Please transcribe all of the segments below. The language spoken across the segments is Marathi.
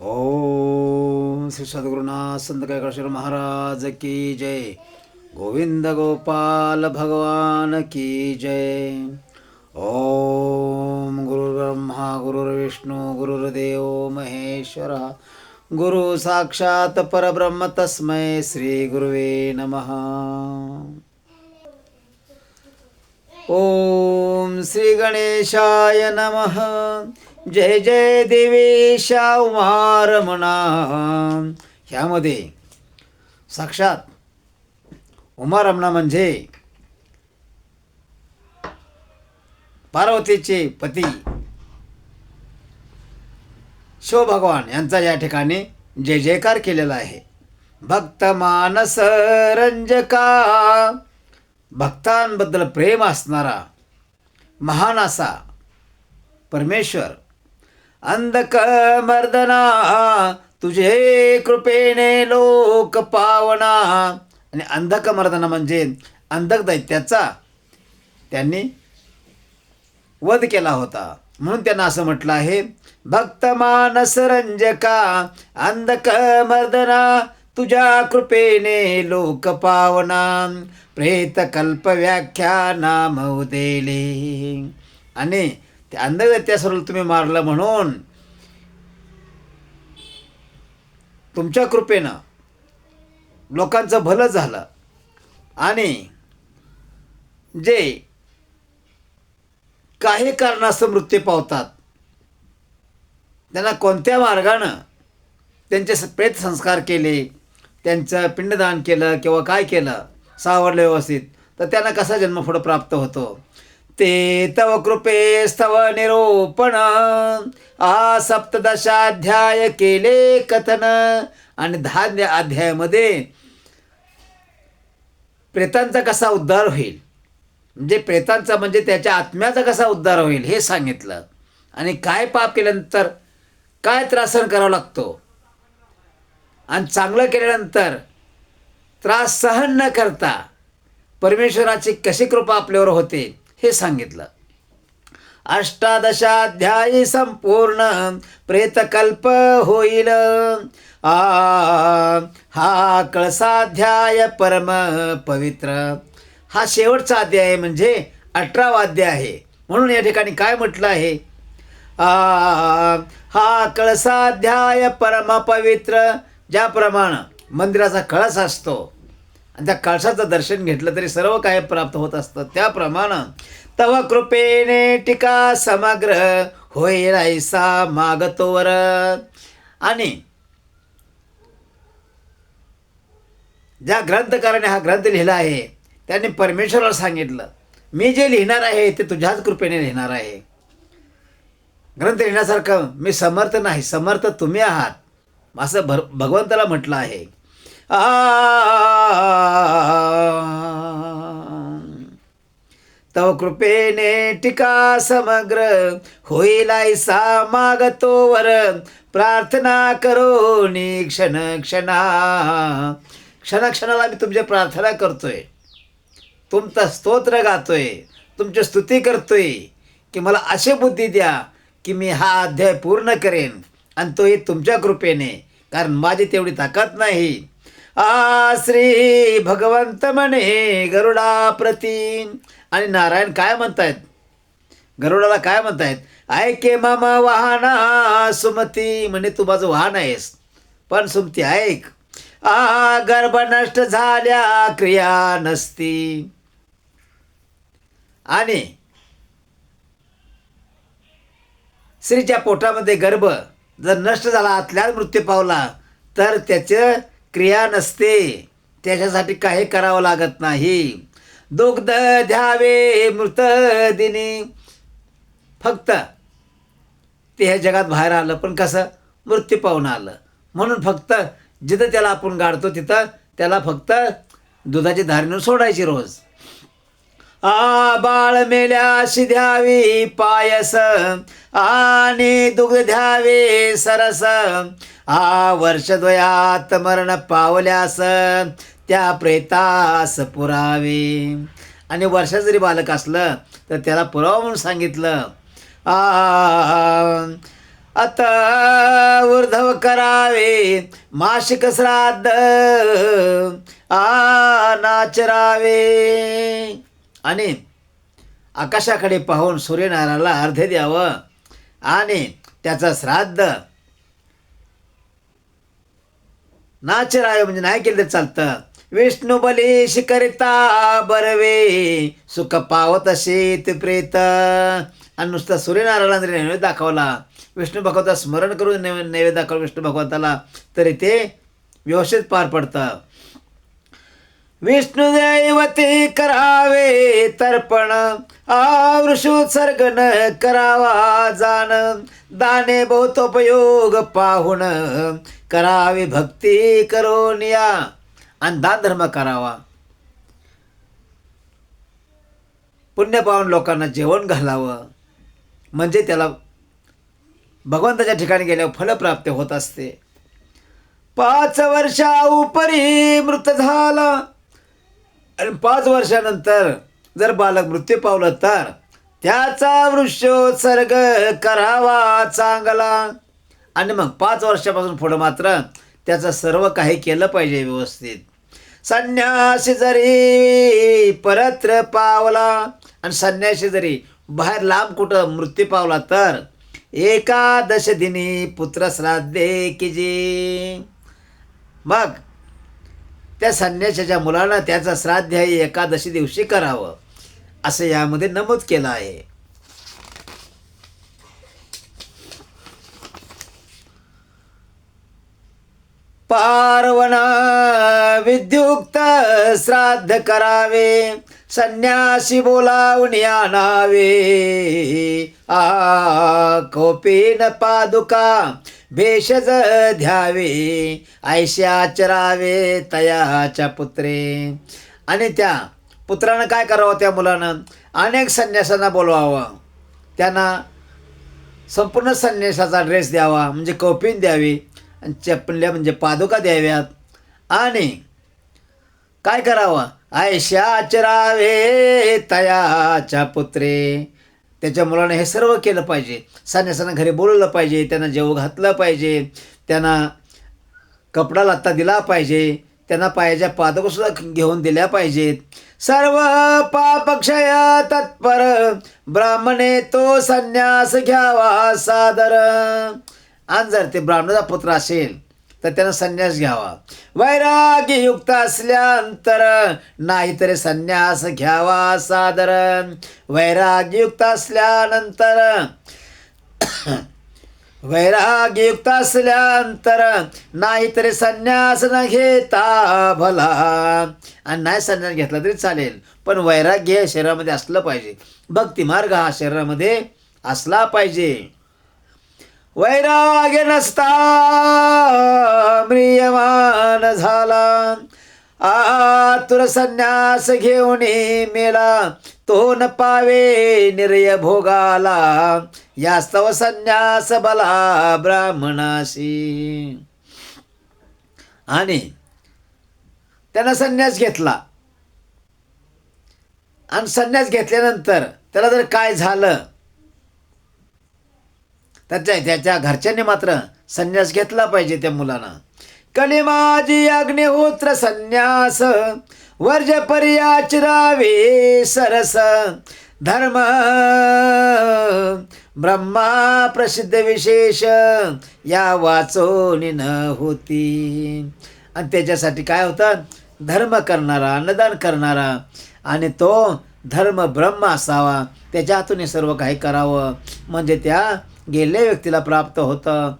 ओम श्री सद्गुरुनाथ संत कैकाशेर महाराज की जय. गोविंद गोपाल भगवान की जय. ओम गुरुर्ब्रह्मा गुरुर्विष्णू गुरुर्देव महेश्वर गुरु साक्षात परब्रह्म तस्मै श्री गुरुवे नमः. ओम श्री गणेशाय नमः. जय जय देवेशा उमारमणा. ह्यामध्ये साक्षात उमारमणा म्हणजे पार्वतीचे पती शिवभगवान यांचा या ठिकाणी जय जयकार केलेला आहे. भक्त मानस रंजका, भक्तांबद्दल प्रेम असणारा महान असा परमेश्वर. अंधक मर्दना, तुझे कृपेने लोक पावना. आणि अंधक मर्दना म्हणजे अंधक दैत्याचा त्यांनी वध केला होता, म्हणून त्यांना असं म्हटलं आहे, भक्त मानस रंजका अंधक मर्दना, तुझ्या कृपेने लोक पावना, प्रेत कल्प व्याख्यानाम उदेले. आणि ते अंधदैत्यासुराला तुम्ही मारलं म्हणून तुमच्या कृपेनं लोकांचं भलं झालं. आणि जे काही कारणास्तव मृत्यू पावतात त्यांना कोणत्या मार्गानं त्यांचे प्रेत संस्कार केले, त्यांचं पिंडदान केलं किंवा काय केलं सावरलं व्यवस्थित, तर त्यांना कसा जन्म पुढं प्राप्त होतो. ते तव कृपे स्तव निरोपण, सप्तदशाध्याय केले कथन. आणि 10 अध्यायामध्ये प्रेतांचा कसा उद्धार होईल, म्हणजे प्रेतांचा म्हणजे त्याच्या आत्म्याचा कसा उद्धार होईल हे सांगितलं. आणि काय पाप केल्यानंतर काय त्रास सहन करावा लागतो, आणि चांगलं केल्यानंतर त्रास सहन न करता परमेश्वराची कशी कृपा आपल्यावर होते हे सांगितलं. 18 संपूर्ण प्रेतकल्प होईल. हा कळसाध्याय परम पवित्र. हा शेवटचा अध्याय आहे, म्हणजे 18वा अध्याय आहे. म्हणून या ठिकाणी काय म्हटलं आहे, हा कळसाध्याय परम पवित्र. ज्याप्रमाणे मंदिराचा कळस असतो आणि त्या कळसाचं दर्शन घेतलं तरी सर्व काही प्राप्त होत असतं, त्याप्रमाणे तव कृपेने टीका समग्र होईल ऐसा मागतोवर. आणि ज्या ग्रंथकाराने हा ग्रंथ लिहिला आहे त्यांनी परमेश्वराला सांगितलं, मी जे लिहिणार आहे ते तुझ्याच कृपेने लिहिणार आहे. ग्रंथ लिहिण्यासारखं मी समर्थ नाही, समर्थ तुम्ही आहात असं भगवंताला म्हटलं आहे. तव कृपेने टीका समग्र होईल ऐसा मागतोवर. प्रार्थना करो क्षण क्षणा. क्षणाक्षणाला मी तुमची प्रार्थना करतोय, तुमचं स्तोत्र गातोय, तुमची स्तुती करतोय की मला अशी बुद्धी द्या की मी हा अध्याय पूर्ण करेन, आणि तोही तुमच्या कृपेने, कारण माझी तेवढी ताकद नाही. श्री भगवंत म्हणे गरुडा प्रती. आणि नारायण काय म्हणतायत, गरुडाला काय म्हणतायत, ऐके मम वाहना सुमती. म्हणे तू माझं वाहन आहेस, पण सुमती ऐक. गर्भ नष्ट झाल्या क्रिया नसती. आणि स्त्रीच्या पोटामध्ये गर्भ जर नष्ट झाला, आतल्याच मृत्यू पावला, तर त्याचं क्रिया नसते, त्याच्यासाठी काही करावं लागत नाही. दुग्ध द्यावे मृत दिनी. फक्त ते ह्या जगात बाहेर आलं, पण कसं मृत्यू पाहून आलं, म्हणून फक्त जिथं त्याला आपण गाडतो तिथं त्याला फक्त दुधाची धारणं सोडायची रोज. बाळ मेल्याशी द्यावी पायस, आणि दुग्ध द्यावे सरस. वर्षद्वयात मरण पावल्यास त्या प्रेतास पुरावे. आणि वर्षात जरी बालक असलं तर त्याला पुरावा म्हणून सांगितलं. आता ऊर्ध्व करावे मासिक श्राद्ध नाचरावे. आणि आकाशाकडे पाहून सूर्यनारायणाला अर्ध्य द्यावं आणि त्याचं श्राद्ध नाचरावे म्हणजे नाही केलं तर चालतं. विष्णू बली शिकरिता बरवे सुख पावत शेत प्रेत. आणि नुसतं सूर्यनारायणाला जरी नैवेद्य दाखवला, विष्णू भगवंता स्मरण करून नैवेद्य दाखवलं विष्णू भगवंताला, तरी ते व्यवस्थित पार पडतं. विष्णू दैवते करावे तर्पण आवृषोत्सर्ग न करावा जाण. दाने बहुतोपयोग पाहुण करावे भक्ती करून या. आणि दान धर्म करावा, पुण्य पाहून लोकांना जेवण घालावं, म्हणजे त्याला भगवंताच्या ठिकाणी गेल्यावर फलप्राप्ती होत असते. 5 वर्षा उपरी मृत झाला आणि 5 वर्षानंतर जर बालक मृत्यू पावलं तर त्याचा वृक्षोत्सर्ग करावा चांगला. आणि मग 5 वर्षापासून पुढं मात्र त्याचं सर्व काही केलं पाहिजे व्यवस्थित. संन्यासी जरी परत्र पावला, आणि संन्यासी जरी बाहेर लांब कुठं मृत्यू पावला तर एकादश दिनी पुत्र श्राद्धे कीजे. मग त्या संन्यासाच्या मुलानं त्याचं श्राद्ध हे एकादशी दिवशी करावं असं यामध्ये नमूद केलं आहे. पार्वणा विद्युक्त श्राद्ध करावे संन्यासी बोलावून आणावे. कोपीन पादुका भेषज द्यावे ऐशा चरावे तयाच्या पुत्रे. आणि त्या पुत्रानं काय करावं, त्या मुलानं अनेक संन्यासांना बोलवावं, त्यांना संपूर्ण संन्यासाचा ड्रेस द्यावा म्हणजे कौपीन द्यावी, आणि चपल्या म्हणजे पादुका द्याव्यात. आणि काय करावं, ऐशा आचरावे तयाच्या पुत्रे. त्याच्या मुलानं हे सर्व केलं पाहिजे. संन्यासांना घरी बोलवलं पाहिजे, त्यांना जेवू घातलं पाहिजे, त्यांना कपडा लत्ता दिला पाहिजे, त्यांना पायाच्या पादुकासुद्धा घेऊन दिल्या पाहिजेत. सर्व पापक्षय तत्पर ब्राह्मणे तो संन्यास घ्यावा सादर. आणि जर ते ब्राह्मणाचा पुत्र असेल तर त्यानं संन्यास घ्यावा. वैराग्ययुक्त असल्यानंतर नाहीतरी संन्यास घ्यावा सादर. वैराग्ययुक्त असल्यानंतर वैराग्ययुक्त असल्यानंतर नाहीतरी संन्यास न घेता भला. आणि नाही संन्यास घेतला तरी चालेल, पण वैराग्य हे शरीरामध्ये असलं पाहिजे, भक्तिमार्ग हा शरीरामध्ये असला पाहिजे. वैराग्य नसता म्रियमान झाला आतुर संन्यास घेऊन मेला तो न पावे निर्य भोगाला यास्तव संन्यास बला ब्राह्मणाशी. आणि त्यानं संन्यास घेतला आणि संन्यास घेतल्यानंतर त्याला जर काय झालं तर त्याच्या घरच्यांनी मात्र संन्यास घेतला पाहिजे त्या मुलानं. कलिमाजी अग्निहोत्र संन्यास वर्ज पर्याचरावे सरस धर्म ब्रह्मा प्रसिद्ध विशेष या वाचोनी न होती. आणि त्याच्यासाठी काय होतं, धर्म करणारा, अन्नदान करणारा, आणि तो धर्म ब्रह्म असावा, त्याच्या हातून सर्व काही करावं म्हणजे त्या गेलेल्या व्यक्तीला प्राप्त होतं.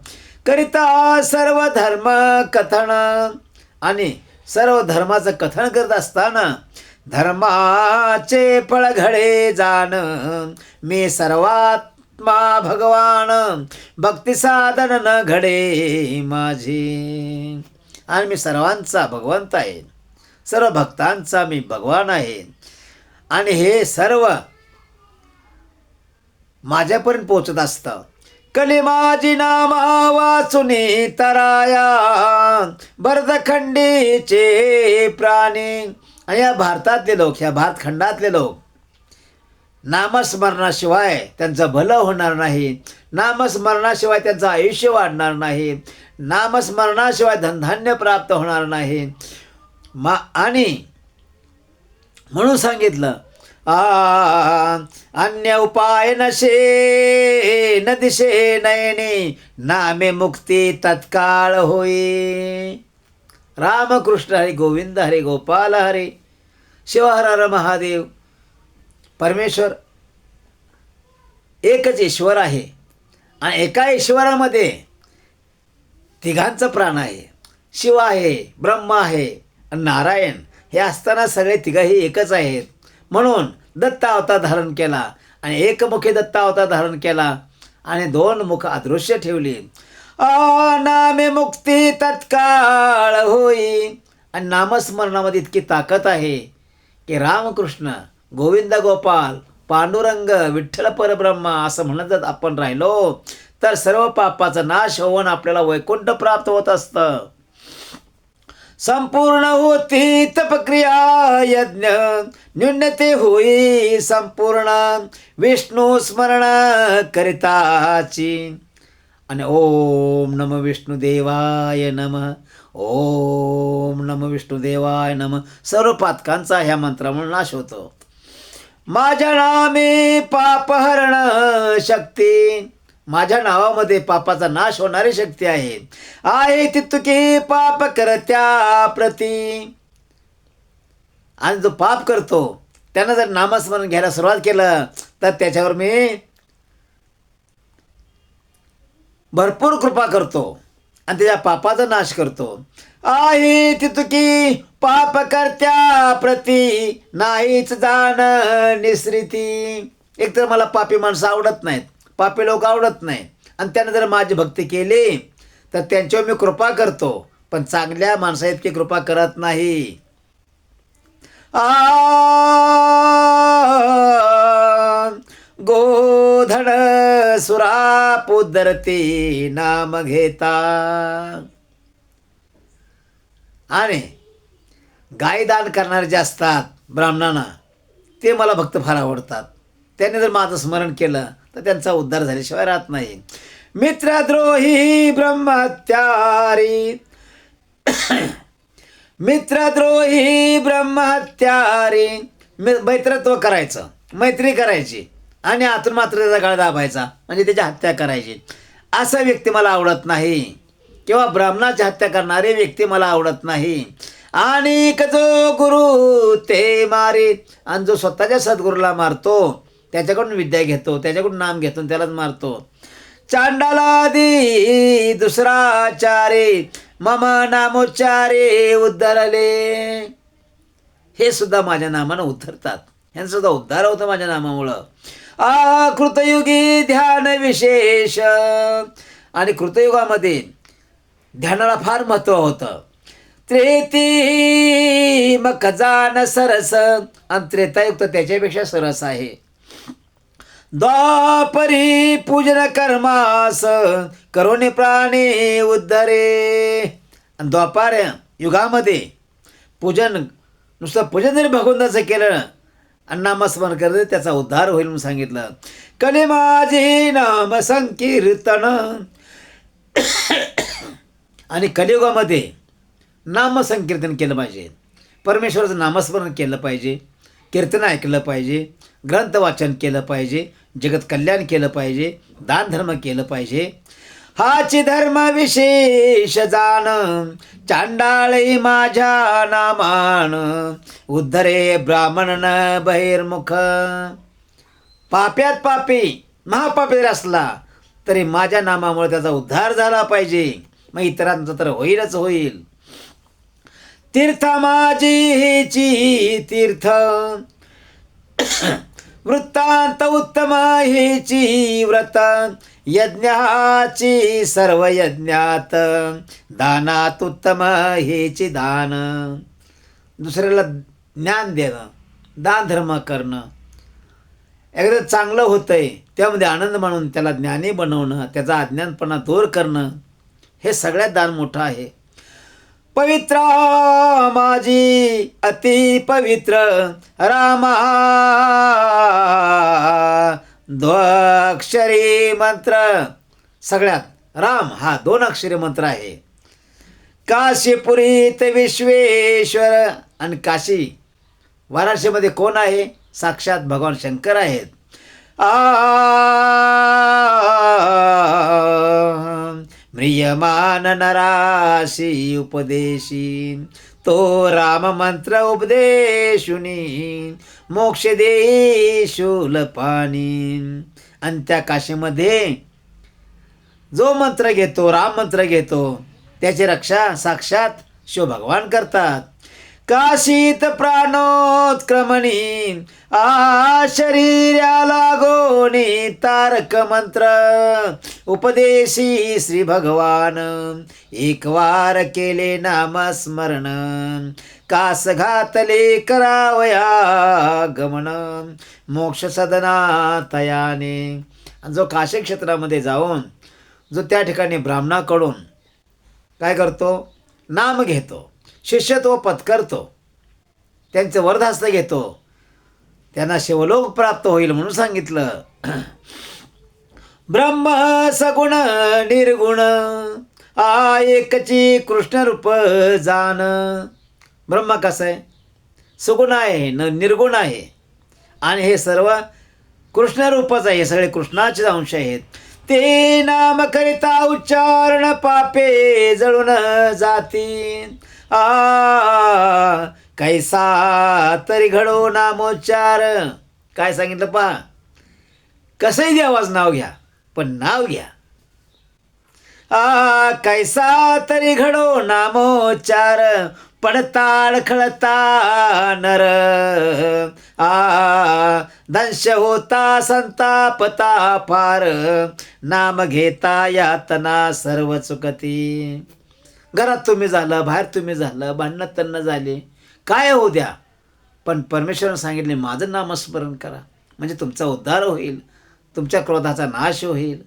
करिता सर्व धर्म कथन. आणि सर्व धर्माचं कथन करत असताना धर्माचे फळ घडे जाण मी सर्वात्मा भगवान भक्ती साधन न घडे माझे. आणि मी सर्वांचा भगवंत आहे, सर्व भक्तांचा मी भगवान आहे, आणि हे सर्व माझ्यापर्यंत पोचत असतं. कलिमाजी नामा वाचुनी तराया भरतखंडीचे प्राणी. आणि या भारतातले लोक, ह्या भारतखंडातले लोक नामस्मरणाशिवाय त्यांचं भलं होणार नाही, नामस्मरणाशिवाय त्यांचं आयुष्य वाढणार नाही, नामस्मरणाशिवाय धनधान्य प्राप्त होणार नाही. आणि म्हणून सांगितलं अन्य उपाय नशे न दिशे नयने नामे मुक्ती तत्काळ होई. रामकृष्ण हरी गोविंद हरी गोपाल हरी शिव हर हर महादेव. परमेश्वर एकच ईश्वर आहे आणि एका ईश्वरामध्ये तिघांचं प्राण आहे. शिव आहे, ब्रह्मा आहे आणि नारायण हे असताना सगळे तिघही एकच आहेत. म्हणून दत्त अवतार धारण केला आणि एकमुखी दत्त अवतार धारण केला आणि दोन मुख अदृश्य ठेवली. नामे मुक्ती तत्काळ होई. आणि नामस्मरणामध्ये इतकी ताकद आहे की रामकृष्ण गोविंद गोपाल पांडुरंग विठ्ठल परब्रह्मा असं म्हणत जर आपण राहिलो तर सर्व पापाचा नाश होऊन आपल्याला वैकुंठ प्राप्त होत असतं. संपूर्ण होती तपक्रिया यज्ञ न्यूनते होई संपूर्ण विष्णू स्मरण करिताची. आणि ओम नम विष्णुदेवाय नमः, ओम नम विष्णुदेवाय नमः. सर्व पातकांचा ह्या मंत्रामुळे नाश होतो. माझ्या नामे पापहरण शक्ती, माझ्या नावामध्ये पापाचा नाश होणारी शक्ती आहे. आहे तितकी पाप करत्या प्रती. आणि जो पाप करतो त्यानं जर नामस्मरण घ्यायला सुरुवात केलं तर त्याच्यावर मी भरपूर कृपा करतो आणि त्याच्या पापाचा नाश करतो. आहे तितकी पाप करत्या प्रती नाहीच जाण निसृती. एकतर मला पापी माणसं आवडत नाहीत, पापी लोक आवडत नाही आणि त्यानं जर माझी भक्ती केली तर त्यांच्यावर मी कृपा करतो, पण चांगल्या माणसा इतकी कृपा करत नाही. गोधन सुराप उदरती नाम घेता. आणि गायदान करणारे जे असतात ब्राह्मणांना ते मला भक्त फार आवडतात. त्याने जर माझं स्मरण केलं तर त्यांचा उद्धार झाल्याशिवाय राहत नाही. मित्रद्रोही ब्रह्महत्यारी, मित्रद्रोही ब्रह्महत्यारी. मैत्रत्व करायचं, मैत्री करायची आणि आतून मात्र त्याचा गळा दाबायचा म्हणजे त्याची हत्या करायची. असा व्यक्ती मला आवडत नाही किंवा ब्राह्मणाची हत्या करणारी व्यक्ती मला आवडत नाही. आणि जो गुरु ते मारे. आणि जो स्वतःच्या सद्गुरूला मारतो, त्याच्याकडून विद्या घेतो, त्याच्याकडून नाम घेतो, त्यालाच मारतो. चांडालादी दुसराचारे मम नामोच्चारे उद्धरले. हे सुद्धा माझ्या नामानं उद्धरतात, ह्यांचा सुद्धा उद्धार होतं माझ्या नामामुळं. कृतयुगी ध्यान विशेष. आणि कृतयुगामध्ये ध्यानाला फार महत्त्व होतं. त्रेती मग खजान सरस. आणि त्रेतायुक्त त्याच्यापेक्षा सरस आहे. द्वापरी पूजन कर्मास करोने प्राणी उद्धरे. आणि द्वापार युगामध्ये पूजन, नुसतं पूजन जरी भगवंताचं केलं आणि नामस्मरण केलं त्याचा उद्धार होईल म्हणून सांगितलं. कले माझे नाम संकीर्तन. आणि कलियुगामध्ये नामसंकीर्तन केलं पाहिजे, परमेश्वराचं नामस्मरण केलं पाहिजे, कीर्तन ऐकलं पाहिजे, ग्रंथ वाचन केलं पाहिजे, जगत कल्याण केलं पाहिजे, दानधर्म केलं पाहिजे. हाची धर्म विशेष जाण चांडाळी माझ्या नामान उद्धरे ब्राह्मण बहिर्मुख. पाप्यात पापी महापापी जर असला तरी माझ्या नामामुळे त्याचा उद्धार झाला पाहिजे, मग इतरांचा तर होईलच होईल. तीर्थ माझी हेची तीर्थ वृत्तांत उत्तम हेची व्रत यज्ञाची सर्व यज्ञात दानात उत्तम हेची दान. दुसऱ्याला ज्ञान देणं, दान धर्म करणं, एकदा चांगलं होतंय त्यामध्ये आनंद मानून त्याला ज्ञानी बनवणं, त्याचा अज्ञानपणा दूर करणं, हे सगळ्यात दान मोठं आहे. पवित्रा माझी अति पवित्र रामा, द्वक्षरी मंत्र. सगळ्यात राम हा 2 अक्षरी मंत्र आहे. काशीपुरीत विश्वेश्वर, आणि काशी वाराणसीमध्ये कोण आहे? साक्षात भगवान शंकर आहेत. म्रियमान नराशी उपदेशी, तो राम मंत्र उपदेशुनी, मोक्ष देई शूलपाणी. आणि त्या काशीमध्ये जो मंत्र घेतो, राम मंत्र घेतो, त्याची रक्षा साक्षात शिवभगवान करतात. काशीत प्राणोत्क्रमणी, शरीराला गोनी तारक मंत्र, उपदेशी श्री भगवान, एक वार केले नामस्मरण, कास घातले करावया गमन, मोक्ष सदना तयाने. जो काशी क्षेत्रामध्ये जाऊन जो त्या ठिकाणी ब्राह्मणाकडून काय करतो? नाम घेतो, शिष्यत्व पत्करतो, त्यांचं वरदहस्त घेतो, त्यांना शिवलोक प्राप्त होईल म्हणून सांगितलं. ब्रह्म सगुण निर्गुण, एकची कृष्ण रूप जाण. ब्रह्म कसं आहे? सगुण आहे, निर्गुण आहे, आणि हे सर्व कृष्ण रूपच आहे. हे सगळे कृष्णाचे अंश आहेत. ते नाम करिता उच्चारण, पापे जळून जाती. कैसा तरी घडो नामोच्चार. काय सांगितलं पहा? कसंही देवाच नाव घ्या, पण नाव घ्या. कैसा तरी घडो नामोच्चार, पडताळ खळता नर. दंश होता संतापता फार, नाम घेता यातना सर्व चुकती. घरात तुम्ही झालं, बाहेर तुम्ही झालं, भांडणं तन्न झाले, काय होऊ द्या, पण परमेश्वरानं सांगितले माझं नामस्मरण करा, म्हणजे तुमचा उद्धार होईल, तुमच्या क्रोधाचा नाश होईल.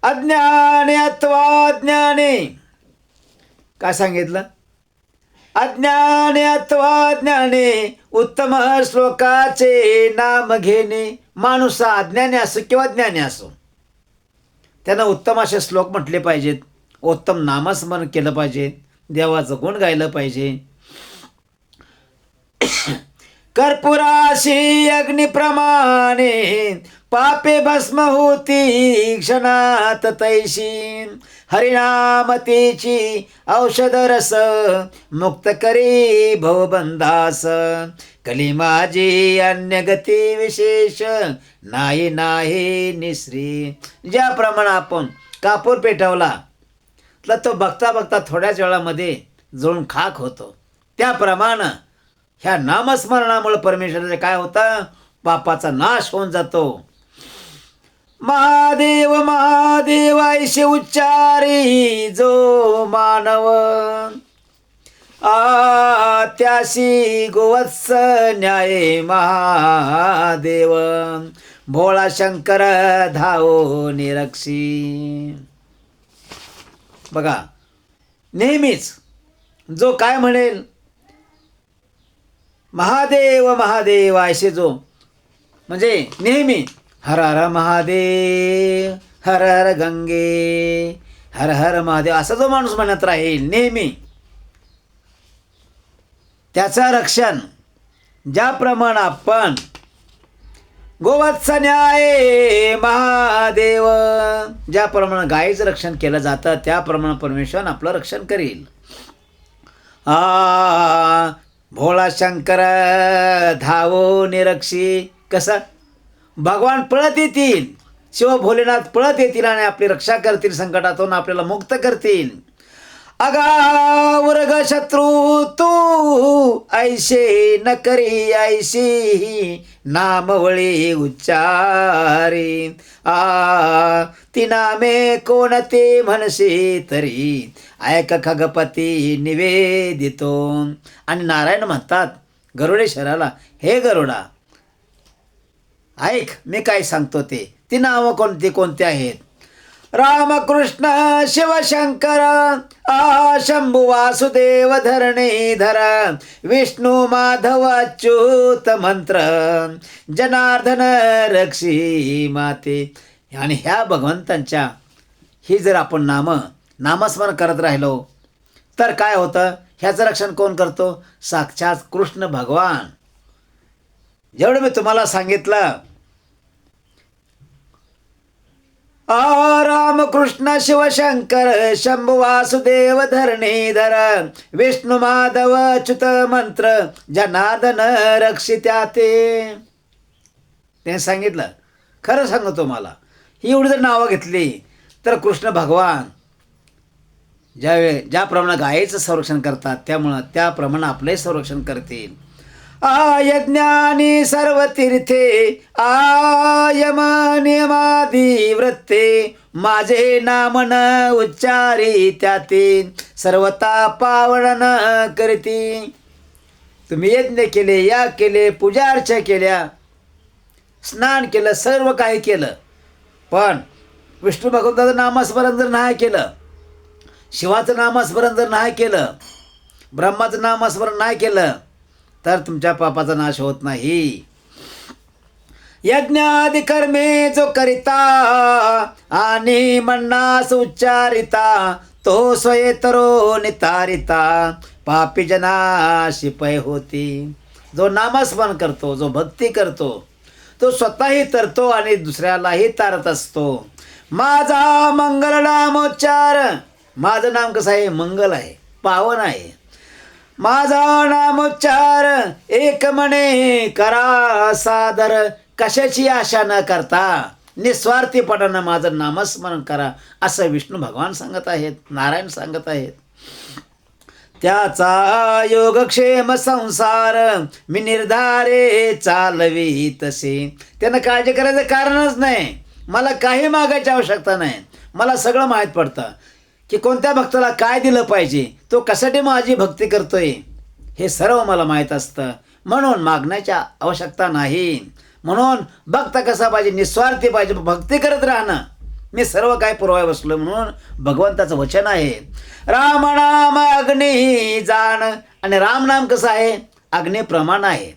अज्ञाने अथवा ज्ञाने, काय सांगितलं? अज्ञाने अथवा ज्ञाने, उत्तम श्लोकाचे नाम घेणे. माणूस अज्ञानी असो किंवा ज्ञानी असो, त्यांना उत्तम असे श्लोक म्हटले पाहिजेत, उत्तम नामस्मरण केलं पाहिजे, देवाचं गुण गायलं पाहिजे. कर्पुराशी अग्निप्रमाणे, पापे भस्म होती क्षणात तैशी. हरिनामतेची औषध रस, मुक्त करी भवबंधास. कली माझी अन्य गती विशेष, नाही नाही निश्री. ज्याप्रमाणे आपण कापूर पेटवला तर तो बघता बघता थोड्याच वेळामध्ये जळून खाक होतो, त्याप्रमाणे ह्या नामस्मरणामुळे परमेश्वराचे काय होतं? पापाचा नाश होऊन जातो. महादेव महादेव ऐसे उच्चारी जो मानव, त्याशी गोवत्स न्याय महादेव. भोळा शंकर धावो निरक्षी. बघा, नेहमीच जो काय म्हणेल महादेव महादेव ऐसे जो, म्हणजे नेहमी हर हर महादेव, हर हर गंगे, हर हर महादेव असा जो माणूस म्हणत राहील नेहमी, त्याचं रक्षण ज्याप्रमाणे आपण गोवत्स न्याय महादेव, ज्याप्रमाणे गायीचं रक्षण केलं जातं त्याप्रमाणे परमेश्वर आपलं रक्षण करील. भोळा शंकर धावो निरक्षी. कसं? भगवान पळत येतील, शिव भोलेनाथ पळत येतील आणि आपली रक्षा करतील, संकटातून आपल्याला मुक्त करतील. अगावरग शत्रू तू ऐशे न करी ऐशी, नामवळी उच्चारी. ती नामे कोणते म्हणसे तरी, ऐक खगपती निवेदितो. आणि नारायण म्हणतात गरुडेश्वराला, हे गरुडा ऐक मी काय सांगतो ते. ती नावं कोणती कोणती आहेत? रामकृष्ण शिवशंकर आ शंभु वासुदेव धरणीधर विष्णू माधव अच्युत मंत्र जनार्दन रक्षी माते. आणि ह्या भगवंतांच्या ही जर आपण नामस्मरण करत राहिलो तर काय होतं? ह्याचं रक्षण कोण करतो? साक्षात कृष्ण भगवान. जेवढं मी तुम्हाला सांगितलं, रामकृष्ण शिवशंकर शंभु वासुदेव धरणीधर विष्णू माधव अच्युत मंत्र जनार्दन रक्षित्या ते सांगितलं. खरं सांगतो मला, ही एवढी जर नावं घेतली तर कृष्ण भगवान ज्याप्रमाणे गायीचं संरक्षण करतात त्यामुळं त्याप्रमाणे आपलंही संरक्षण करतील. यज्ञानी सर्व तीर्थे आयम नियमादी वृत्ते माझे नाम न उच्चारी त्याते सर्वता पावडन करीती. तुम्ही यज्ञ केले, याग केले, पूजा अर्चा केल्या, स्नान केलं, सर्व काही केलं, पण विष्णू भगवंताचं नामस्मरण जर नाही केलं, शिवाचं नामस्मरण जर नाही केलं, ब्रह्माचं नामस्मरण नाही केलं तर तुमच्या पापाचा नाश होत नाही. यज्ञादि कर्मे जो करिता आणि म्हणणास उच्चारिता तो स्वयेतरो नितारिता पापी जनाशी पय होती. जो नामस्मरण करतो, जो भक्ती करतो, तो स्वतःही तरतो आणि दुसऱ्यालाही तारत असतो. माझा मंगल नामोच्चार, माझं नाम कसं आहे? मंगल आहे, पावन आहे. माझा नामोच्चार एक म्हणे करा सादर, कशाची आशा न करता निस्वार्थीपणानं माझं नामस्मरण करा, असं विष्णू भगवान सांगत आहेत, नारायण सांगत आहेत. त्याचा योगक्षेम संसार मी निर्धारे चालवी तसे. त्यांना काळजी करायचं कारणच नाही. मला काही मागायची आवश्यकता नाही. मला सगळं माहीत पडतं की कोणत्या भक्ताला काय दिलं पाहिजे, तो कशासाठी माझी भक्ती करतोय, हे सर्व मला माहीत असतं. म्हणून मागण्याची आवश्यकता नाही. म्हणून भक्त कसा पाहिजे? निस्वार्थी पाहिजे, भक्ती करत राहणं. मी सर्व काय पुरवाय बसलो म्हणून भगवंताचं वचन आहे. राम नाम अग्नी जाण, आणि राम नाम कसं आहे? अग्निप्रमाण आहे.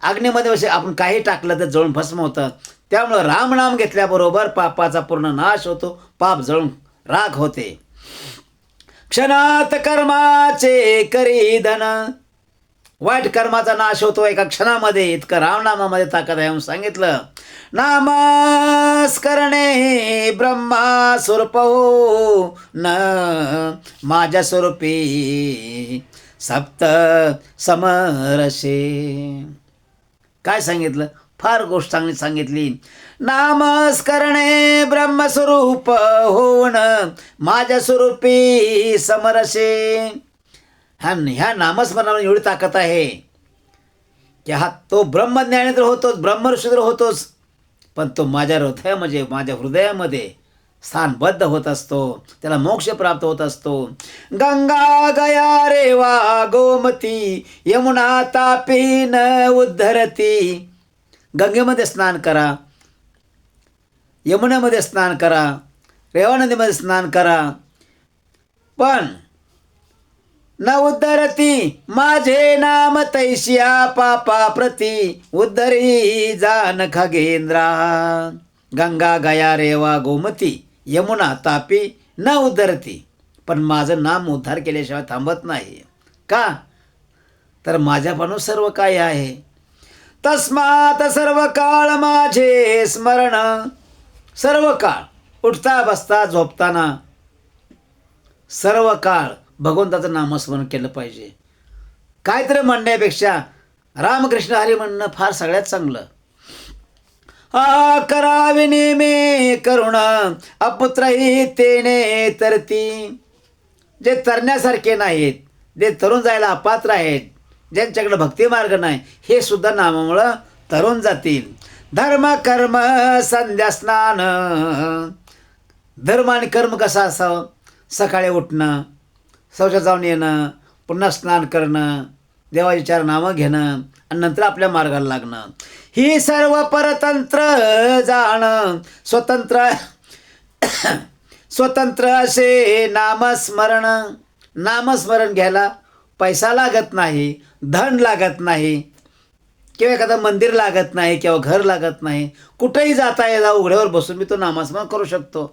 अग्नीमध्ये वसे आपण काही टाकलं तर जळून भस्म होतं. त्यामुळं रामनाम घेतल्याबरोबर पापाचा पूर्ण नाश होतो, पाप जळून राख होते. क्षणात कर्माचे करी धन, वाईट कर्माचा नाश होतो एका क्षणामध्ये. इतकं रामनामामध्ये ताकद आहे म्हणून सांगितलं. नामस्करणे ब्रह्मा स्वरूप हो न माझ्या स्वरूपी सप्त समरसे. काय सांगितलं? फार गोष्ट चांगली सांगितली. नामस्करणे ब्रह्मस्वरूप होऊन माझ्या स्वरूपी समरसे. ह्या नामस्मरणाला एवढी ताकद आहे की तो ब्रह्मज्ञानी तर होतोच, ब्रह्मऋषी तर होतोच, पण तो माझ्या माझ्या हृदयामध्ये स्थानबद्ध होत असतो, त्याला मोक्ष प्राप्त होत असतो. गंगा गया रेवा गोमती यमुना तापी न उद्धरती. गंगेमध्ये स्नान करा, यमुनेमध्ये स्नान करा, रेवा नदीमध्ये स्नान करा, पण न उद्धरती माझे नाम तैशिया पापा प्रती उद्धरी जान खगेंद्रा. गंगा गया रेवा गोमती यमुना तापी न उद्धरती, पण माझं नाम उद्धार केल्याशिवाय थांबत नाही. का? तर माझ्यापासून सर्व काय आहे. तस्मात सर्व काळ माझे स्मरण, सर्व काळ उठता बसता झोपताना सर्व काळ भगवंताचं नामस्मरण केलं पाहिजे. काहीतरी म्हणण्यापेक्षा रामकृष्ण हरी म्हणणं फार सगळ्यात चांगलं. करावी नेमे करुण अपुत्रही तेने तरती. जे तरण्यासारखे नाहीत, जे तरुण जायला अपात्र आहेत, ज्यांच्याकडे भक्तिमार्ग नाही, हे सुद्धा नामामुळं तरुण जातील. धर्म कर्म संध्या स्नान. धर्म आणि कर्म कसं असावं? सकाळी उठणं, शौचात जाऊन येणं, पुन्हा स्नान करणं, देवाची 4 नामं घेणं आणि नंतर आपल्या मार्गाला लागणं. ही सर्व परतंत्र जाणं स्वतंत्र स्वतंत्र असे नामस्मरण. नामस्मरण घ्यायला पैसा लागत नाही, धन लागत नाही, किंवा एखादं मंदिर लागत नाही, किंवा घर लागत नाही. कुठेही जाता येता उघड्यावर बसून मी तो नामस्मरण करू शकतो.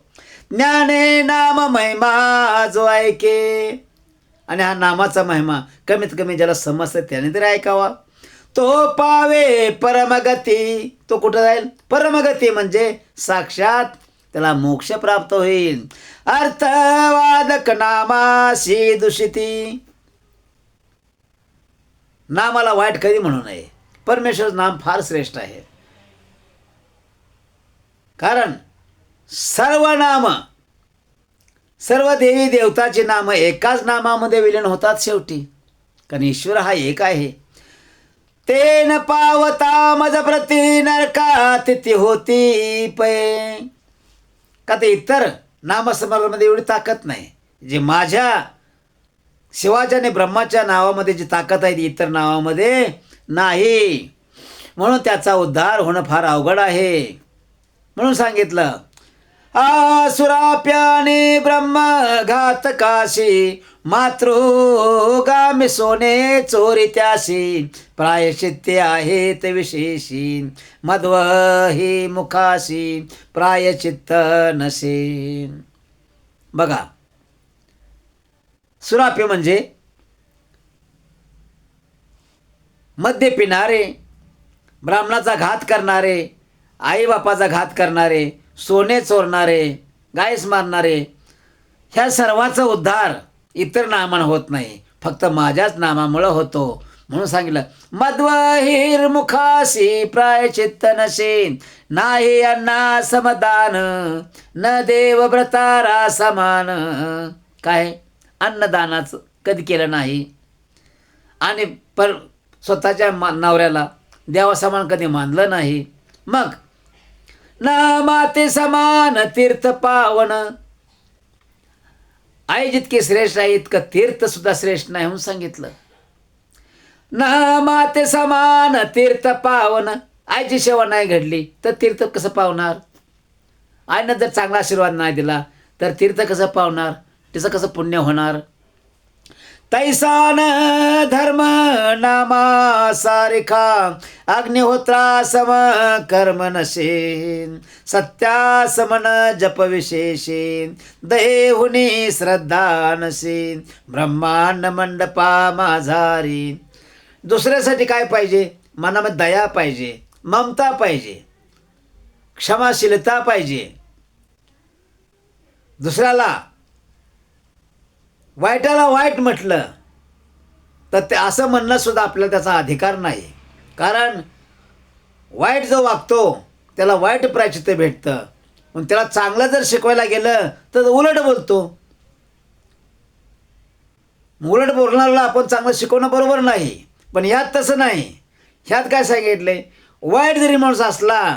ज्ञाने नाम महिमा जो ऐके. आणि हा नामाचा महिमा कमीत कमी ज्याला समजतं त्याने तरी ऐकावा. तो पावे परमगती. तो कुठं जाईल? परमगती म्हणजे साक्षात त्याला मोक्ष प्राप्त होईल. अर्थवादक नामाशी दूषिती. नामाला वाईट कधी म्हणू नये. परमेश्वर नाम फार श्रेष्ठ आहे. कारण सर्व नाम, सर्व देवी देवताची नामं एकाच नामामध्ये विलीन होतात शेवटी. कारण ईश्वर हा एक आहे. तेन पावता मज प्रति नरका तिथी होती पै. का ते इतर नामस्मरणामध्ये एवढी ताकद नाही जी माझ्या शिवाच्या आणि ब्रह्माच्या नावामध्ये जी ताकद आहे ती इतर नावामध्ये नाही. म्हणून त्याचा उद्धार होणं फार अवघड आहे. म्हणून सांगितलं आसुराप्याने ब्रह्मघात काशी मातृगामी सोने चोरी त्याशी प्रायश्चित्ते आहेत विशेषी मध्वही मुखाशी प्रायचित्त नसे. बघा, सुराप्य म्हणजे मद्य पिणारे, ब्राह्मणाचा घात करणारे, आईबापाचा घात करणारे, सोने चोरणारे, गायस मारणारे, ह्या सर्वाचा उद्धार इतर नामानं होत नाही, फक्त माझ्याच नामामुळं होतो. म्हणून सांगितलं मध्वहीर मुखाशी प्रायचित्त नसे नाही अन्ना समदान न देव व्रतारा समान. काय? अन्नदानाचं कधी केलं नाही आणि स्वतःच्या नवऱ्याला देवासमान कधी मानलं नाही. मग ना माते समान तीर्थ पावन. आई जितकी श्रेष्ठ आहे इतकं तीर्थ सुद्धा श्रेष्ठ नाही म्हणून सांगितलं. ना माते समान तीर्थ पावन. आईची सेवा नाही घडली तर तीर्थ कसं पावणार? आईनं जर चांगला आशीर्वाद नाही दिला तर तीर्थ कसं पावणार? त्याचं कसं पुण्य होणार? तैसान धर्म नामा सारिखा अग्निहोत्रा सम कर्म नशे सत्या समन जप विशेषे देहुनी श्रद्धा नसे ब्रह्मांड मंडपा माझारी. दुसऱ्यासाठी काय पाहिजे? मनामध्ये दया पाहिजे, ममता पाहिजे, क्षमाशीलता पाहिजे. दुसऱ्याला वाईटाला वाईट म्हटलं तर ते असं म्हणणं सुद्धा आपल्याला त्याचा अधिकार नाही. कारण वाईट जो वागतो त्याला वाईट प्रायश्चित्त भेटतं. पण त्याला चांगलं जर शिकवायला गेलं तर उलट बोलतो. उलट बोलणाऱ्याला आपण चांगलं शिकवणं बरोबर नाही. पण ह्यात तसं नाही. ह्यात काय सांगितलंय? वाईट जरी माणूस असला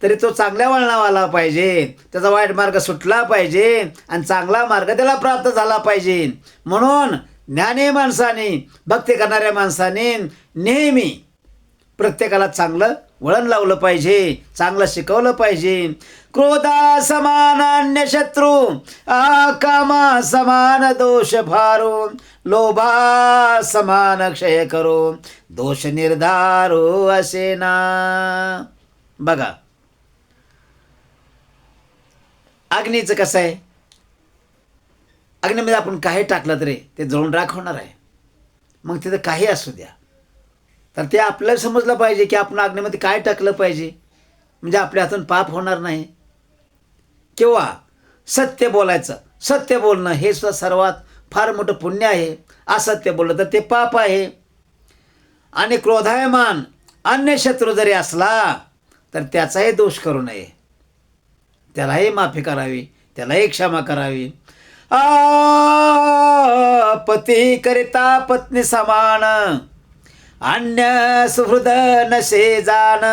तरी तो चांगल्या वळणावाला पाहिजे, त्याचा वाईट मार्ग सुटला पाहिजे आणि चांगला मार्ग त्याला प्राप्त झाला पाहिजे. म्हणून ज्ञानी माणसाने, भक्ती करणाऱ्या माणसाने नेहमी प्रत्येकाला चांगलं वळण लावलं पाहिजे, चांगलं शिकवलं पाहिजे. क्रोधा समान अन्य शत्रू आकामा समान दोष भारो लोभा समान क्षय करो दोष निर्धारो असे ना. बघा, अग्नीचं कसं आहे? अग्नीमध्ये आपण काही टाकलं तरी ते जळून राख होणार आहे. मग तिथं काही असू द्या तर ते आपल्याला समजलं पाहिजे की आपण अग्नीमध्ये काय टाकलं पाहिजे, म्हणजे आपल्या हातून पाप होणार नाही. किंवा सत्य बोलायचं, सत्य बोलणं हे सुद्धा सर्वात फार मोठं पुण्य आहे. असत्य बोललं तर ते पाप आहे. आणि क्रोधायमान अन्य शत्रू जरी असला तर त्याचाही दोष करू नये, त्यालाही माफी करावी, त्यालाही क्षमा करावी. पती करिता पत्नी समान अन्य सुहृद नसे जाण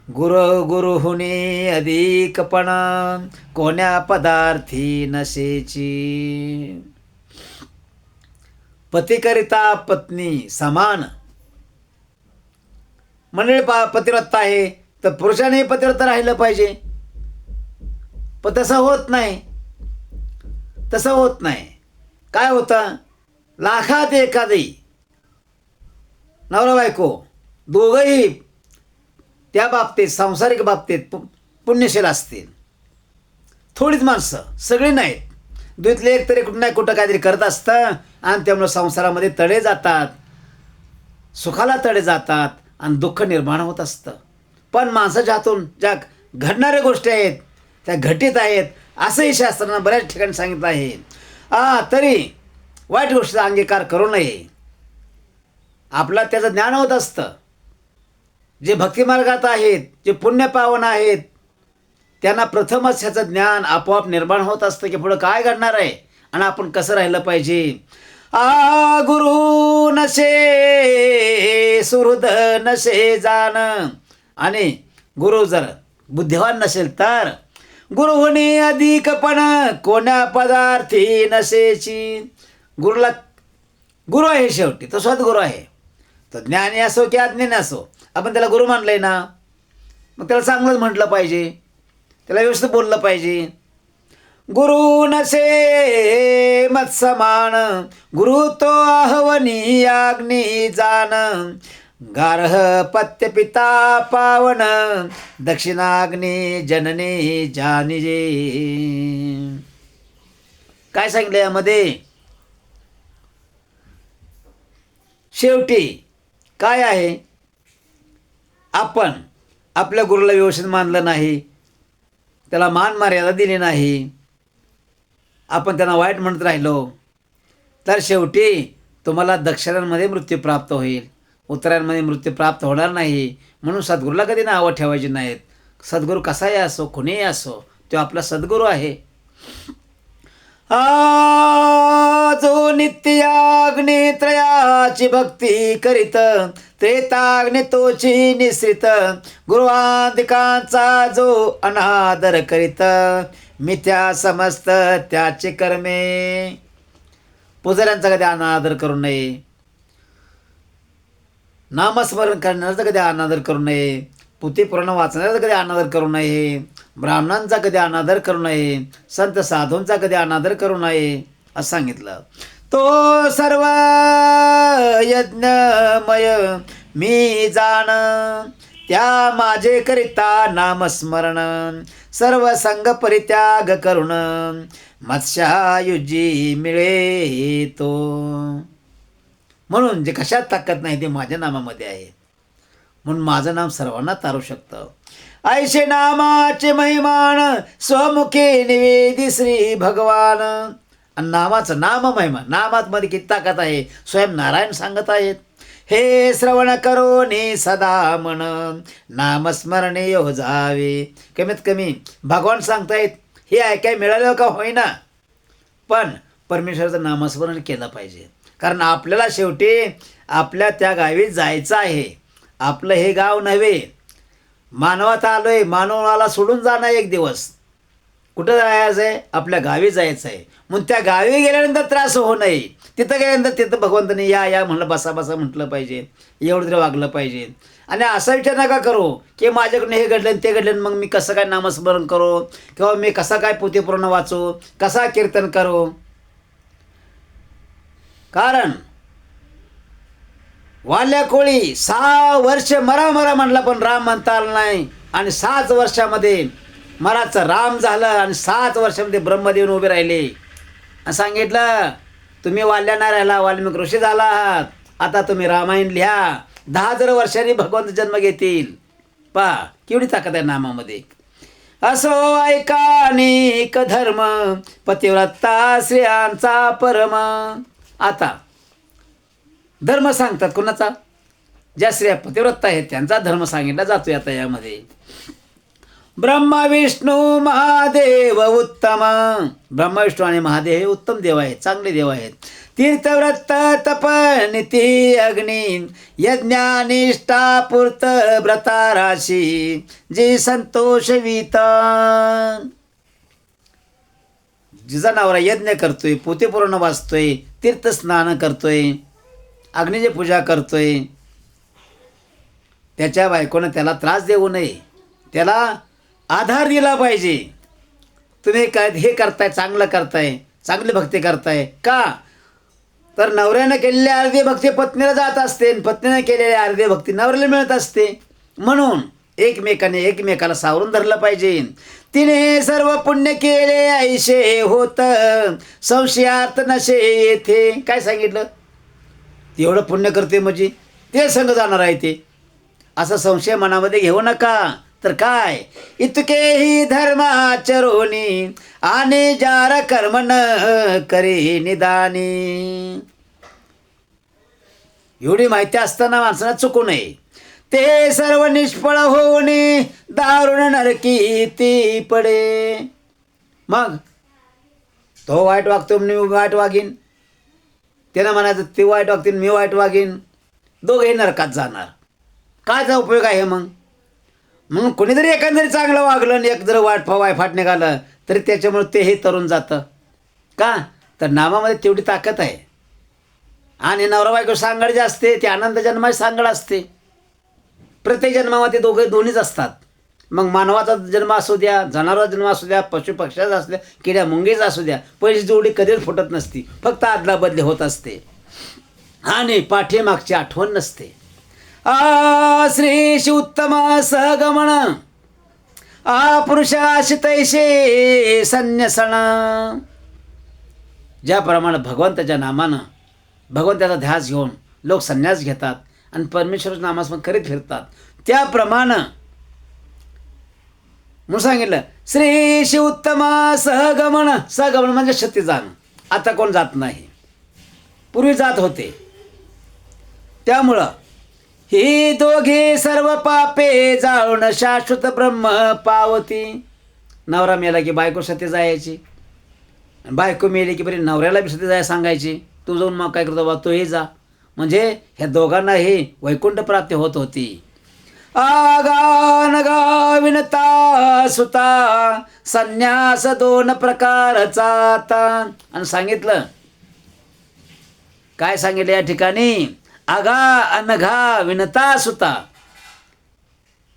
गुरुहुनी अधिकपण कोण्या पदार्थी नशेची. पतीकरिता पत्नी समान. मंडळी पतिव्रता आहे तर पुरुषाने पतिव्रता राहिलं पाहिजे. पण तसं होत नाही. तसं होत नाही. काय होतं, लाखात एखादी नवरा बायको दोघंही त्या बाबतीत सांसारिक बाबतीत पुण्यशील असतील. थोडीच माणसं, सगळी नाहीत. दुईतले एक तरी कुठं नाही कुठं काहीतरी करत असतं आणि त्यामुळं संसारामध्ये तडे जातात, सुखाला तडे जातात आणि दुःख निर्माण होत असतं. पण माणसाच्या हातून ज्या घडणाऱ्या गोष्टी आहेत त्या घटित आहेत असंही शास्त्रानं बऱ्याच ठिकाणी सांगितलं आहे. तरी वाईट गोष्टीचा अंगीकार करू नये. आपला त्याचं ज्ञान होत असतं. जे भक्तिमार्गात आहेत, जे पुण्यपावन आहेत, त्यांना प्रथमच ह्याचं ज्ञान आपोआप निर्माण होत असतं की पुढं काय घडणार आहे आणि आपण कसं राहिलं पाहिजे. गुरु नसे सुहृद नसे जाण. आणि गुरु जर बुद्धिवान नसेल तर गुरुहुनी अधिकपण कोण्या पदार्थी नसेची. गुरुला गुरु आहे, शेवटी तो सद्गुरू आहे. तो ज्ञानी असो की अज्ञानी असो, आपण त्याला गुरु मानलंय ना, मग त्याला चांगलंच म्हटलं पाहिजे, त्याला व्यवस्थित बोललं पाहिजे. गुरु नसे मत्समान गुरु तो अहवनी अग्नी जान. गारह पत्य पिता पावन दक्षिणाग्नी जननी जानिजे. काय सांगितलं यामध्ये? शेवटी काय आहे, आपण आपल्या गुरुला व्यवस्थित मानलं नाही, त्याला मान मर्यादा दिली नाही, आपण त्यांना वाईट म्हणत राहिलो तर शेवटी तुम्हाला दक्षिणांमध्ये मृत्यू प्राप्त होईल, उत्तरांमध्ये मृत्यू प्राप्त होणार नाही. म्हणून सद्गुरूला कधी नावं ठेवायची नाहीत. सद्गुरू कसाही असो, कुणीही असो, तो आपला सद्गुरू आहे. जो नित्याग्नी त्रयाची भक्ती करीत त्रेताग्नी तोची निश्रित. गुरुवादिकांचा जो अनादर करीत मिथ्या समस्त त्याचे कर्मे. पुजाऱ्यांचा कधी अनादर करू नये, नामस्मरण करण्याचा कधी अनादर करू नये, पुथी पुराण वाचण्याचा कधी अनादर करू नये, ब्राह्मणांचा कधी अनादर करू नये, संत साधूंचा कधी अनादर करू नये असं सांगितलं. तो सर्व यज्ञमय मी जाण त्या माझे करिता नामस्मरण. सर्व संग परित्याग करुण मत्स्यायुजी मिळे तो. म्हणून जे कशात ताकद नाही ते माझ्या नामामध्ये आहे. म्हणून माझं नाम सर्वांना तारू शकतं. ऐशे नामाचे महिमान स्वमुखे निवेदी श्री भगवान. आणि नामाचं नाम महिमा, नामात मध्ये किती ताकद आहे स्वयं नारायण सांगत आहेत. हे श्रवण करोनी सदा मन नामस्मरणे यो जावे. कमीत कमी भगवान सांगतायत, हे ऐकाय मिळालं का होईना, पण परमेश्वराचं नामस्मरण केलं पाहिजे. कारण आपल्याला शेवटी आपल्या त्या गावी जायचं आहे. आपलं हे गाव नव्हे, मानवात आलो आहे, मानवाला सोडून जाणं एक दिवस. कुठं जायचं आहे? आपल्या गावी जायचं आहे. म्हणून त्या गावी गेल्यानंतर त्रास होऊ नये. तिथं गेल्यानंतर तिथं भगवंताने या म्हणलं, बसा बसा म्हटलं पाहिजे, एवढं तरी वागलं पाहिजे. आणि असा विचार नका करू की माझ्याकडून हे घडलं ते घडलं, मग मी कसं काय नामस्मरण करू, किंवा मी कसा काय पोथी पूर्ण वाचू, कसा कीर्तन करू. कारण वाल्या कोळी 6 वर्ष मरा म्हणला पण राम म्हणता आला नाही. आणि 7 वर्षामध्ये मराचं राम झालं आणि 7 वर्षामध्ये ब्रह्मदेव उभे राहिले आणि सांगितलं, तुम्ही वाल्या नाही राहिला, वाल्मिक ऋषी झाला आहात, आता तुम्ही रामायण लिहा. 10,000 वर्षांनी भगवंत जन्म घेतील. पहा केवढी ताकद आहे नामामध्ये. असो ऐकानिक धर्म पतिव्रता स्त्रियांचा परम. आता धर्म सांगतात कोणाचा? ज्या स्त्रिया पतिव्रता आहेत त्यांचा धर्म सांगितला जातोय आता यामध्ये. ब्रह्मा विष्णू महादेव उत्तम. ब्रह्मा विष्णू आणि महादेव हे उत्तम देव आहेत, चांगले देव आहेत. तीर्थव्रत तप निती अग्नी यज्ञानिष्ठा पूर्त व्रता राशी जी संतोष वीता. जिचा नवरा यज्ञ करतोय, पोते पुराण वाचतोय, तीर्थस्नान करतोय, अग्नीची पूजा करतोय, त्याच्या बायकोनं त्याला त्रास देऊ नये, त्याला आधार दिला पाहिजे. तुम्ही काय हे करताय, चांगलं करताय, चांगली भक्ती करताय का? तर नवऱ्यानं केलेली अर्धी भक्ती पत्नीला जात असते आणि पत्नीने केलेली अर्धी भक्ती नवऱ्याला मिळत असते. म्हणून एकमेकाने एकमेकाला सावरून धरलं पाहिजे. तिने सर्व पुण्य केले ऐशे होत, संशयात नशे येथे. काय सांगितलं? एवढं पुण्य करते म्हणजे ते संग जाणार आहे ते, असा संशय मनामध्ये घेऊ नका. तर काय, इतकेही धर्माचरोनी आणि जार कर्मन करे निदानी. एवढी माहिती असताना माणसाला चुकू नये. ते सर्व निष्फळ होणे दारुण नरकी ती पडे. मग तो वाईट वागतो मी वाईट वागीन, त्यानं म्हणायचं ते वाईट वागतील मी वाईट वागीन, दोघेही नरकात जाणार. कायचा उपयोग आहे मग? म्हणून कोणीतरी एखादं चांगलं वागलं आणि एक जर वाईफाट निघालं तरी त्याच्यामुळे तेही तरुण जातं. का? तर नामामध्ये तेवढी ताकद आहे. आणि नवरा बायको सांगड जे असते ते आनंद जन्माची सांगड असते. प्रत्येक जन्मामध्ये दोन्हीच असतात. मग मानवाचा जन्म असू द्या, जनावराचा जन्म असू द्या, पशुपक्ष्याचा असू द्या, किड्या मुंगीचा असू द्या, पहिली जोडी कधीच फुटत नसती, फक्त आदला बदली होत असते आणि पाठीमागची आठवण नसते. श्री शिवोत्तम सहगमन पुरुषाशी तैसे संन्यसन. ज्याप्रमाणे भगवंताच्या नामानं भगवंताचा ध्यास घेऊन लोक संन्यास घेतात आणि परमेश्वराच्या नामास्मरण करीत फिरतात, त्याप्रमाणे म्हणून सांगितलं श्री शिवोत्तम सहगमन. सहगमन म्हणजे शती जाणं. आता कोण जात नाही, पूर्वी जात होते. त्यामुळं ही दोघे सर्व पापे जाळून शाश्वत ब्रह्म पावती. नवरा मेला की बायको सती जायची, बायको मेली की बरी नवऱ्याला बी सती जायला सांगायची. तू जाऊन मग काय करतो बा, तोही जा. म्हणजे ह्या दोघांनाही वैकुंठ प्राप्ती होत होती. आगा विनता सुता संन्यास दोन प्रकारचा. आणि सांगितलं काय सांगितलं या ठिकाणी? आगा अनघा विनता सुता.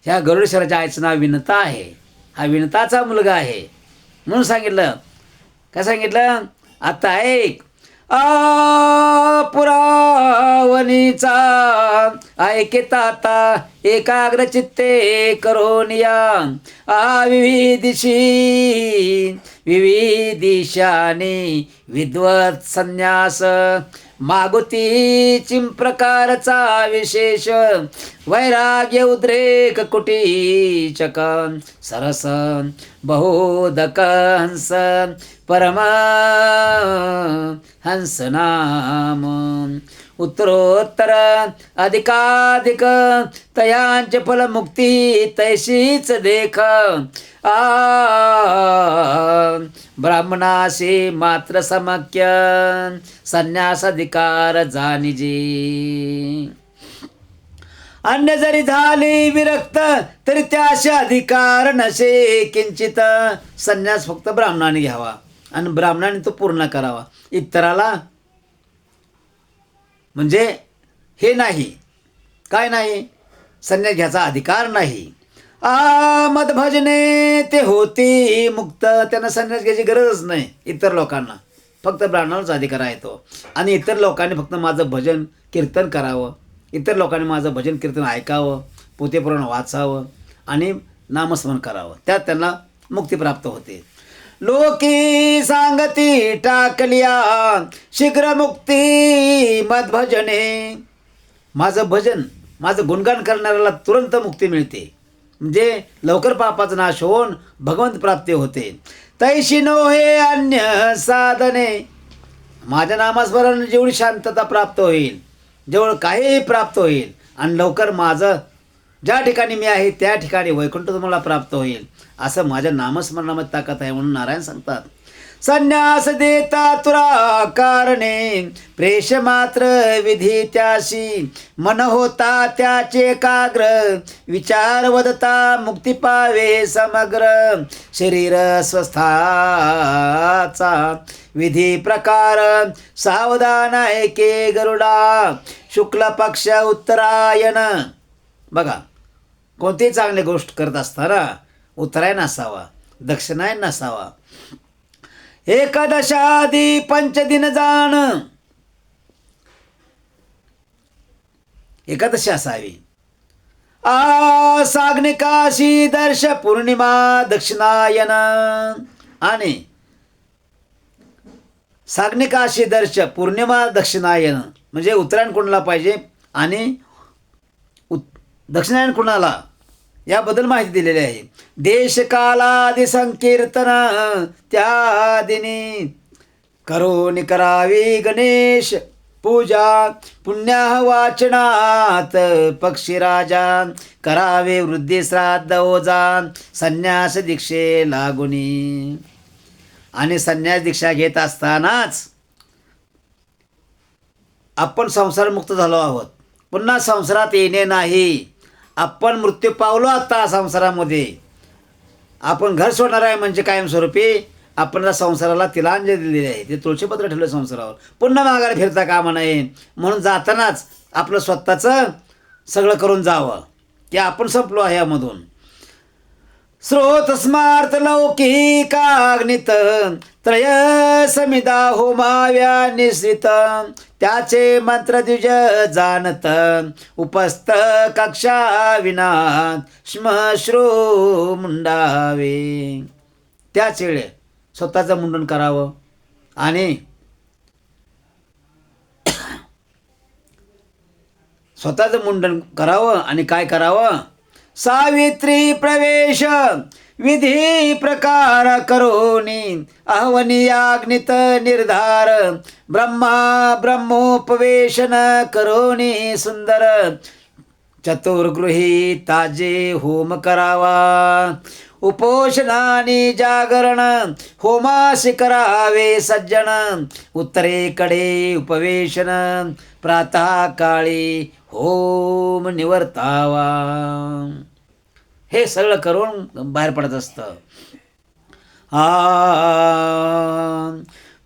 ह्या गरुडेश्वराच्या आईचं नाव विनता आहे, हा विनताचा मुलगा आहे. म्हणून सांगितलं. काय सांगितलं? आता ऐक. पुरावणीचा ऐकेताता एकाग्र चित्ते करोनिया विविधिशाने विद्वत संन्यास मागुती चिं प्रकारचा विशेष वैराग्य उद्रेक कुटीचक सरस बहुदक हंस परम हंस नाम उत्तरोत्तर अधिकाधिक तयांचे फल मुक्ती तैशीच देख ब्राह्मणाशी मात्र समक्य संन्यास अधिकार जाणीजी. अन्य जरी झाली विरक्त तरी त्याशी अधिकार नसे किंचित. संन्यास फक्त ब्राह्मणाने घ्यावा आणि ब्राह्मणाने तो पूर्ण करावा. इतराला म्हणजे हे नाही, काय नाही, संन्यास घ्यायचा अधिकार नाही. मद भजने ते होती मुक्त. त्यांना संन्यास घ्यायची गरजच नाही. इतर लोकांना फक्त ब्राह्मणालाच अधिकार आहे तो. आणि इतर लोकांनी फक्त माझं भजन कीर्तन करावं, इतर लोकांनी माझं भजन कीर्तन ऐकावं, पोथेपुराण वाचावं आणि नामस्मरण करावं. त्यात त्यांना मुक्ती प्राप्त होते. लोकी सांगती टाकलिया शीघ्र मुक्ती मदभजने. माझं भजन, माझं गुणगान करणाऱ्याला तुरंत मुक्ती मिळते. म्हणजे लवकर पापाचा नाश होऊन भगवंत प्राप्ती होते. तैशी नोहे अन्य साधने. माझ्या नामस्मरण जेवढी शांतता प्राप्त होईल, जेवढं काहीही प्राप्त होईल आणि लवकर माझं ज्या ठिकाणी मी आहे त्या ठिकाणी वैकुंठ तुम्हाला प्राप्त होईल, असं माझ्या नामस्मरणामध्ये ताकद आहे. म्हणून नारायण सांगतात संन्यास देता तुरा कारणे प्रेष मात्र विधी त्याशी मन होता त्याचे एकाग्र विचार वदता मुक्ती पावे समग्र शरीर स्वस्थाचा विधी प्रकार सावधान ऐके गरुडा शुक्ल पक्ष उत्तरायण. बघा, कोणतीही चांगली गोष्ट करत असताना उत्तरायण असावा. दक्षिणायन नसावा. एकादशादी पंचदिन जाण एकादशी असावी. साग्निकाशी दर्श पौर्णिमा दक्षिणायन आणि साग्निकाशी दर्श पौर्णिमा दक्षिणायन म्हणजे उत्तरायण कुणाला पाहिजे आणि दक्षिणायन कुणाला याबद्दल माहिती दिलेली आहे. देशकालादि संकीर्तन त्या दिनी करोनी करावी गणेश पूजा. पुण्याह वाचनात पक्षीराजा करावे वृद्धी श्राद्ध ओजा संन्यास दीक्षे लागुनी. आणि संन्यास दीक्षा घेत असतानाच आपण संसारमुक्त झालो आहोत. पुन्हा संसारात येणे नाही. आपण मृत्यू पावलो आता संसारामध्ये. आपण घर सोडणार आहे म्हणजे कायमस्वरूपी आपण संसाराला तिलांजली दिलेली आहे. ते तुळशीपत्र ठेवलं संसारावर. पुन्हा माघारी फिरता कामा नये म्हणून जातानाच आपलं स्वतःचं सगळं करून जावं की आपण संपलो आहे यामधून. स्रोत स्मार्त लौकिकाग्नित त्रय समिदा होमाव्या निश्रित. त्याचे मंत्र द्विज जाणत उपस्थ कक्षा विना श्मश्रू मुंडावे. त्याच वेळे स्वतःचं मुंडन करावं आणि स्वतःचं मुंडन करावं आणि काय करावं. सावित्री प्रवेश विधी प्रकार करोनी अहवनियाग्नित निर्धार. ब्रह्मा ब्रह्मोपवेशन करोनी सुंदर चतुर्गृही ताजे होम करावा. उपोषणानी जागरण होमासी करावे सज्जन. उत्तरेकडे उपवेशन प्रातः काळी होम निवर्तावा. हे सगळं करून बाहेर पडत असतं.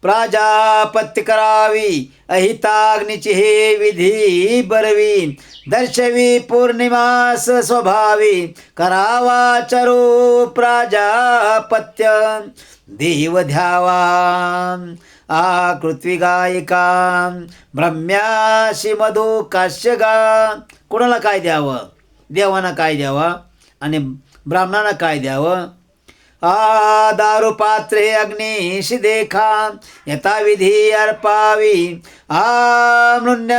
प्राजापत्य करावी अहिताग्नीची हे विधी बरवी. दर्शवी पौर्णिमास स्वभावी करावा चरो प्राजापत्य. देव ध्यावा आकृत्वी गायिका ब्रह्म्याशी मधु काश्यगा. कोणाला काय द्यावं. देवांना काय द्यावा आणि ब्राह्मणांना काय द्यावं. दारू पात्रे अग्निशी देखा यथाविधी अर्पावी. मृण्य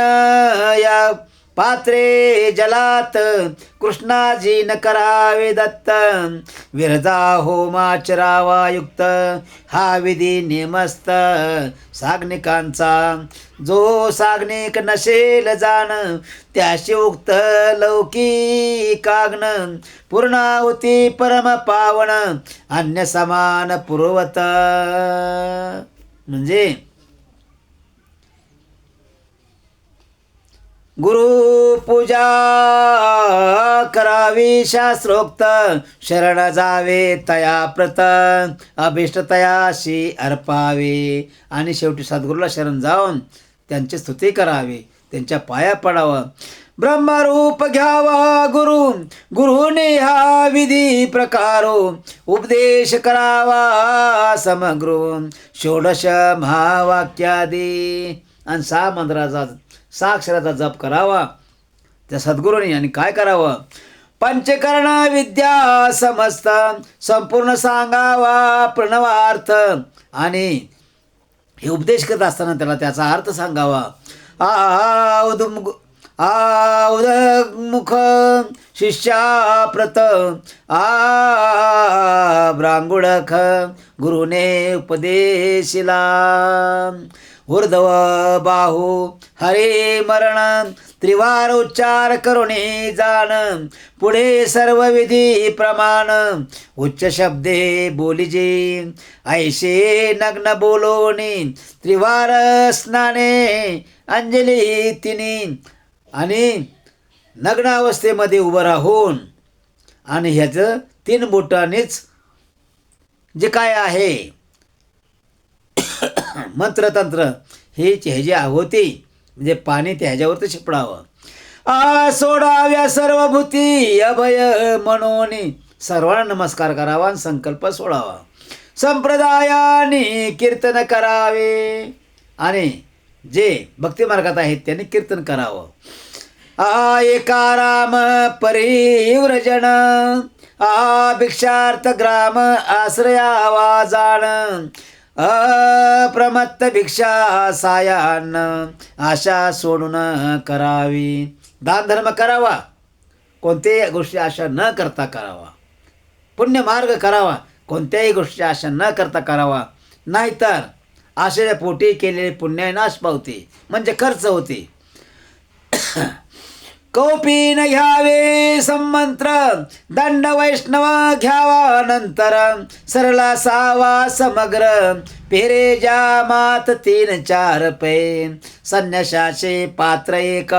या पात्रे जलात कृष्णाजी न करावे दत्त. विरजा होमाचरावा युक्त हा विधी नियमस्त साग्निकांचा. जो साग्निक नशेल जाण त्याशी उक्त लौकिकाग्न. पूर्णाहुती परम पावन अन्य समान पुरवत. म्हणजे गुरु पूजा करावी शास्त्रोक्त. शरण जावे तया प्रत अभिष्ट तयाशी अर्पावे. आणि शेवटी सद्गुरूला शरण जाऊन त्यांची स्तुती करावी, त्यांच्या पाया पडावं. ब्रह्मरूप घ्यावा गुरु गुरुने हा विधी प्रकारो. उपदेश करावा समग्र षोडश महावाक्यादी. आणि 6 मंत्राचा 6 अक्षराचा जप करावा त्या सद्गुरूंनी. आणि काय करावं. पंचकरण विद्या समस्त संपूर्ण सांगावा प्रणवार्थ. आणि हे उपदेश करत असताना त्याला त्याचा अर्थ सांगावा. उदमुख शिष्याप्रत ब्रांगुडख गुरुने उपदेशिला. ऊर्ध्व बाहू हरे मरण त्रिवार उच्चार करुणे जाण. पुढे सर्व विधी प्रमाण उच्च शब्दे बोलिजे. ऐशे नग्न बोलोनी त्रिवार स्नाने अंजली तिनी. आणि नग्न अवस्थेमध्ये उभं राहून आणि ह्याचं 3 बोटांनीच जे काय आहे मंत्रतंत्र हे ह्याची आहोती म्हणजे पाणी त्या ह्याच्यावरती शिपडावं. सोडाव्या सर्व भूती अभय म्हणून सर्वांना नमस्कार करावा आणि संकल्प सोडावा. संप्रदायाने कीर्तन करावे आणि जे भक्तिमार्गात आहेत त्यांनी कीर्तन करावं. एका राम परिव्रजन भिक्षार्थ ग्राम आश्रयावा जाण अप्रमत्त भिक्षा सायान्न आशा सोडून करावी. दानधर्म करावा, कोणत्याही गोष्टी आशा न करता करावा. पुण्यमार्ग करावा, कोणत्याही गोष्टी आशा न करता करावा. नाहीतर आशेच्या पोटी केलेले पुण्य नाश पावते, म्हणजे खर्च होते. कौपीन घ्यावे संमंत्र दंड वैष्णव घ्यावा नंतर सरला सावा समग्र पेरे ज्या मात 3-4 पै संन्याशाचे पात्र एक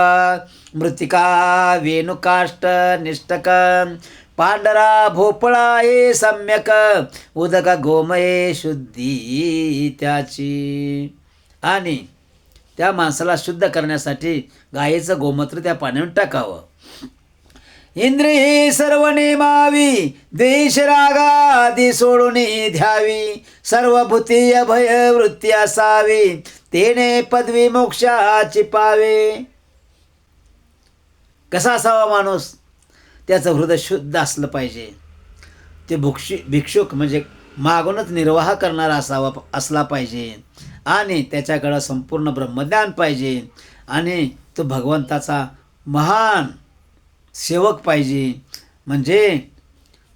मृतिका वेणुकाष्ट निष्ठक पांढरा भोपळा हे सम्यक उदक गोमये शुद्धी त्याची. आणि त्या माणसाला शुद्ध करण्यासाठी गायीचं गोमूत्र त्या पाण्यावर टाकावं. इंद्रिय सर्व नेमावी द्वेष रागादी सोडून ध्यावी सर्व भूतीय भय वृत्ती असावी तेने पदवी मोक्षाची पावे. कसा असावा माणूस? त्याचं हृदय शुद्ध असलं पाहिजे. ते भिक्षुक म्हणजे मागूनच निर्वाह करणारा असला पाहिजे आणि त्याच्याकडं संपूर्ण ब्रह्मज्ञान पाहिजे आणि तो भगवंताचा महान सेवक पाहिजे. म्हणजे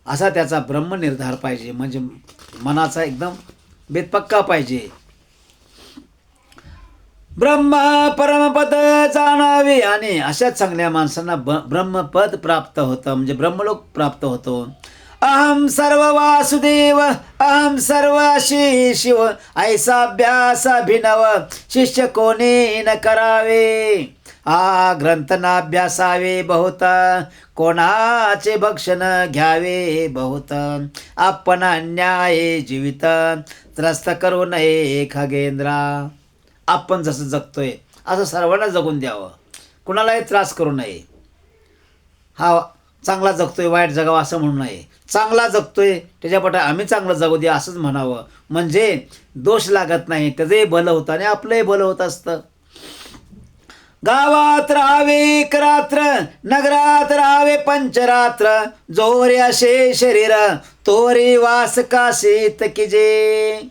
असा त्याचा ब्रह्मनिर्धार पाहिजे, म्हणजे मनाचा एकदम बेतपक्का पाहिजे. ब्रह्म परमपद जाणावे आणि अशा चांगल्या माणसांना ब्रह्मपद प्राप्त होतं, म्हणजे ब्रह्मलोक प्राप्त होतो. अहम सर्व वासुदेव अहम सर्व शिव ऐसा अभ्यास अभिनव शिष्य कोणी न करावे. ग्रंथ नाभ्यासावे बहुत कोणाचे भक्षण घ्यावे बहुत आपण अन्याय जीवित त्रस्त करू नये खगेंद्रा. आपण जसं जगतोय असं सर्वांना जगून द्यावं, कुणालाही त्रास करू नये. हा चांगला जगतोय वाईट जगावं असं म्हणू नये. चांगला जगतोय त्याच्यापट आम्ही चांगलं जगू दे असंच म्हणावं, म्हणजे दोष लागत नाही, त्याचंही भलं होतं आणि आपलंही भलं होत असतं. गावात राहावे एक रात्र नगरात राहावे पंचरात्र जोरे असे शरीर तोरे वास काशीत किजे.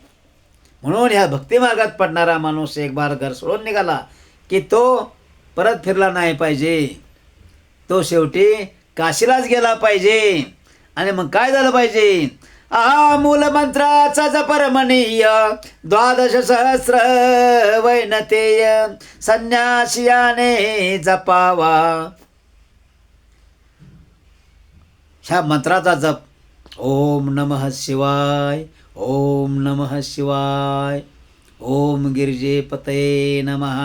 म्हणून ह्या भक्तिमार्गात पडणारा माणूस एक बार घर सोडून निघाला की तो परत फिरला नाही पाहिजे. तो शेवटी काशीलाच गेला पाहिजे. आणि मग काय झालं पाहिजे? मूलमंत्राचा जपरमणीय 12 सहस्र वैनतेय संन्यासियाने जपावा. ह्या मंत्राचा जप ओम नमः शिवाय ओम नमः शिवाय ओम गिरिजेपतये नमः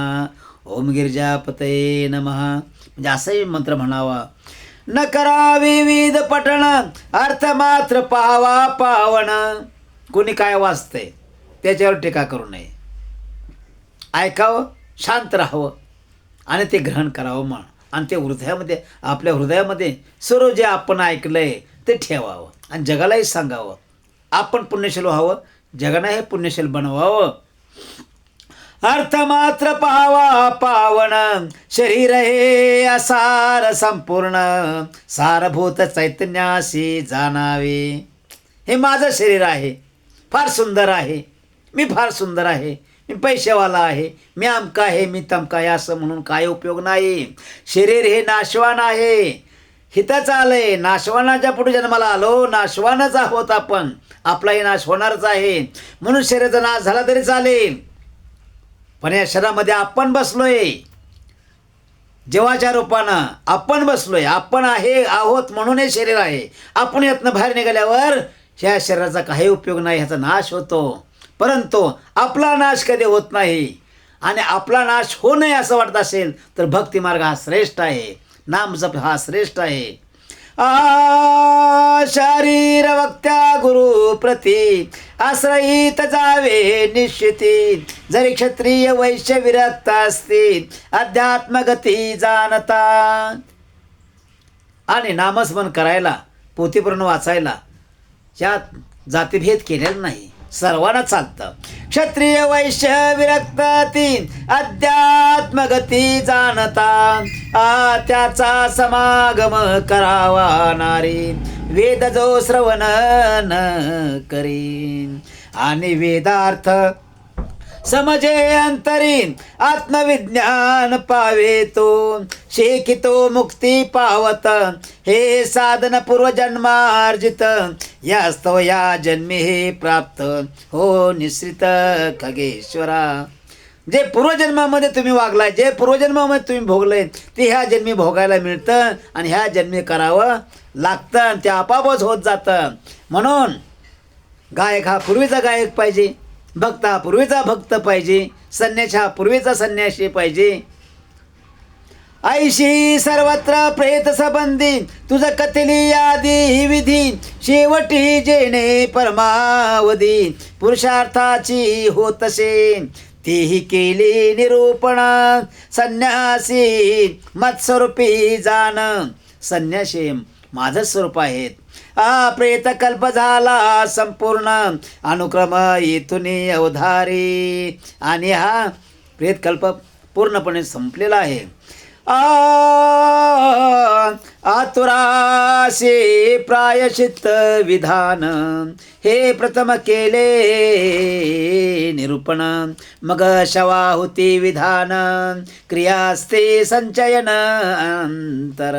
ओम गिरिजापतये नमः, म्हणजे असाही मंत्र म्हणावा. न करा विविध पठण अर्थ मात्र पाहावा पावन. कोणी काय वाचतंय त्याच्यावर टीका करू नये. ऐकावं, शांत राहावं आणि ते ग्रहण करावं मन. आणि ते हृदयामध्ये आपल्या हृदयामध्ये सर्व जे आपण ऐकलंय ते ठेवावं आणि जगालाही सांगावं. आपण पुण्यशील व्हावं, जगाला हे पुण्यशील बनवावं. अर्थ मात्र पाहावा पावन शरीर हे असार संपूर्ण सारभूत चैतन्याशी जाणावे. हे माझं शरीर आहे, फार सुंदर आहे, मी फार सुंदर आहे, मी पैसेवाला आहे, मी अमका आहे, मी तमका आहे असं म्हणून काय उपयोग नाही. शरीर हे नाशवान आहे, हितच आलंय. नाशवानाच्या पुढे जन्माला आलो, नाशवानच आहोत आपण. आपलाही नाश होणारच आहे. म्हणून शरीराचा नाश झाला तरी चालेल, पण या शरीरामध्ये आपण बसलोय. जीवाच्या रूपानं आपण बसलोय. आपण आहोत म्हणून हे शरीर आहे. आपण यातनं बाहेर निघाल्यावर ह्या शरीराचा काही उपयोग नाही, ह्याचा नाश होतो. परंतु आपला नाश कधी होत नाही. आणि आपला नाश होऊ नये असं वाटत असेल तर भक्तिमार्ग हा श्रेष्ठ आहे, नामजप हा श्रेष्ठ आहे. शरीर वक्त्या गुरु प्रती आश्रयित जावे निश्चिती जरी क्षत्रिय वैश्य विरक्त असती अध्यात्मगती जाणता. आणि नामस्मरण करायला पोथीपूर्ण वाचायला यात जातीभेद केलेला नाही, सर्वांना चालतं. क्षत्रिय वैश्य विरक्त तीन अध्यात्मगती जाणता, त्याचा समागम करावा नारी, वेद जो श्रवण न करीन. आणि वेदार्थ समजे अंतरीन, आत्मविज्ञान पावे तो, शेकितो मुक्ती पावत, हे साधन पूर्वजन्मार्जित, यास्तव या जन्मी हे प्राप्त हो निश्रित खगेश्वरा. जे पूर्वजन्मामध्ये तुम्ही वागलाय, जे पूर्वजन्मामध्ये तुम्ही भोगलंय ते ह्या जन्मी भोगायला मिळतं आणि ह्या जन्मी करावं लागतं आणि ते आपापच होत जातं. म्हणून गायक हा पूर्वीचा गायक पाहिजे, भक्त हा पूर्वीचा भक्त पाहिजे, संन्यासी हा पूर्वीचा संन्यासी पाहिजे. ऐशी सर्वत्र प्रेत संबंधी, तुझं कथिली आदी विधी, शेवटी जेणे परमावधी, पुरुषार्थाची होतसे तीही केली निरूपण, संन्यासी मत्स्वरूपी जाण. संन्यासी माझं स्वरूप आहेत. प्रेत कल्प झाला संपूर्ण, अनुक्रम इथून अवधारी. आणि हा प्रेत कल्प पूर्णपणे संपलेला आहे. आतुरासे प्रायश्चित्त विधान, हे प्रथम केले निरूपण, मग शवाहुती विधान, क्रियास्ते संचयन अंतर.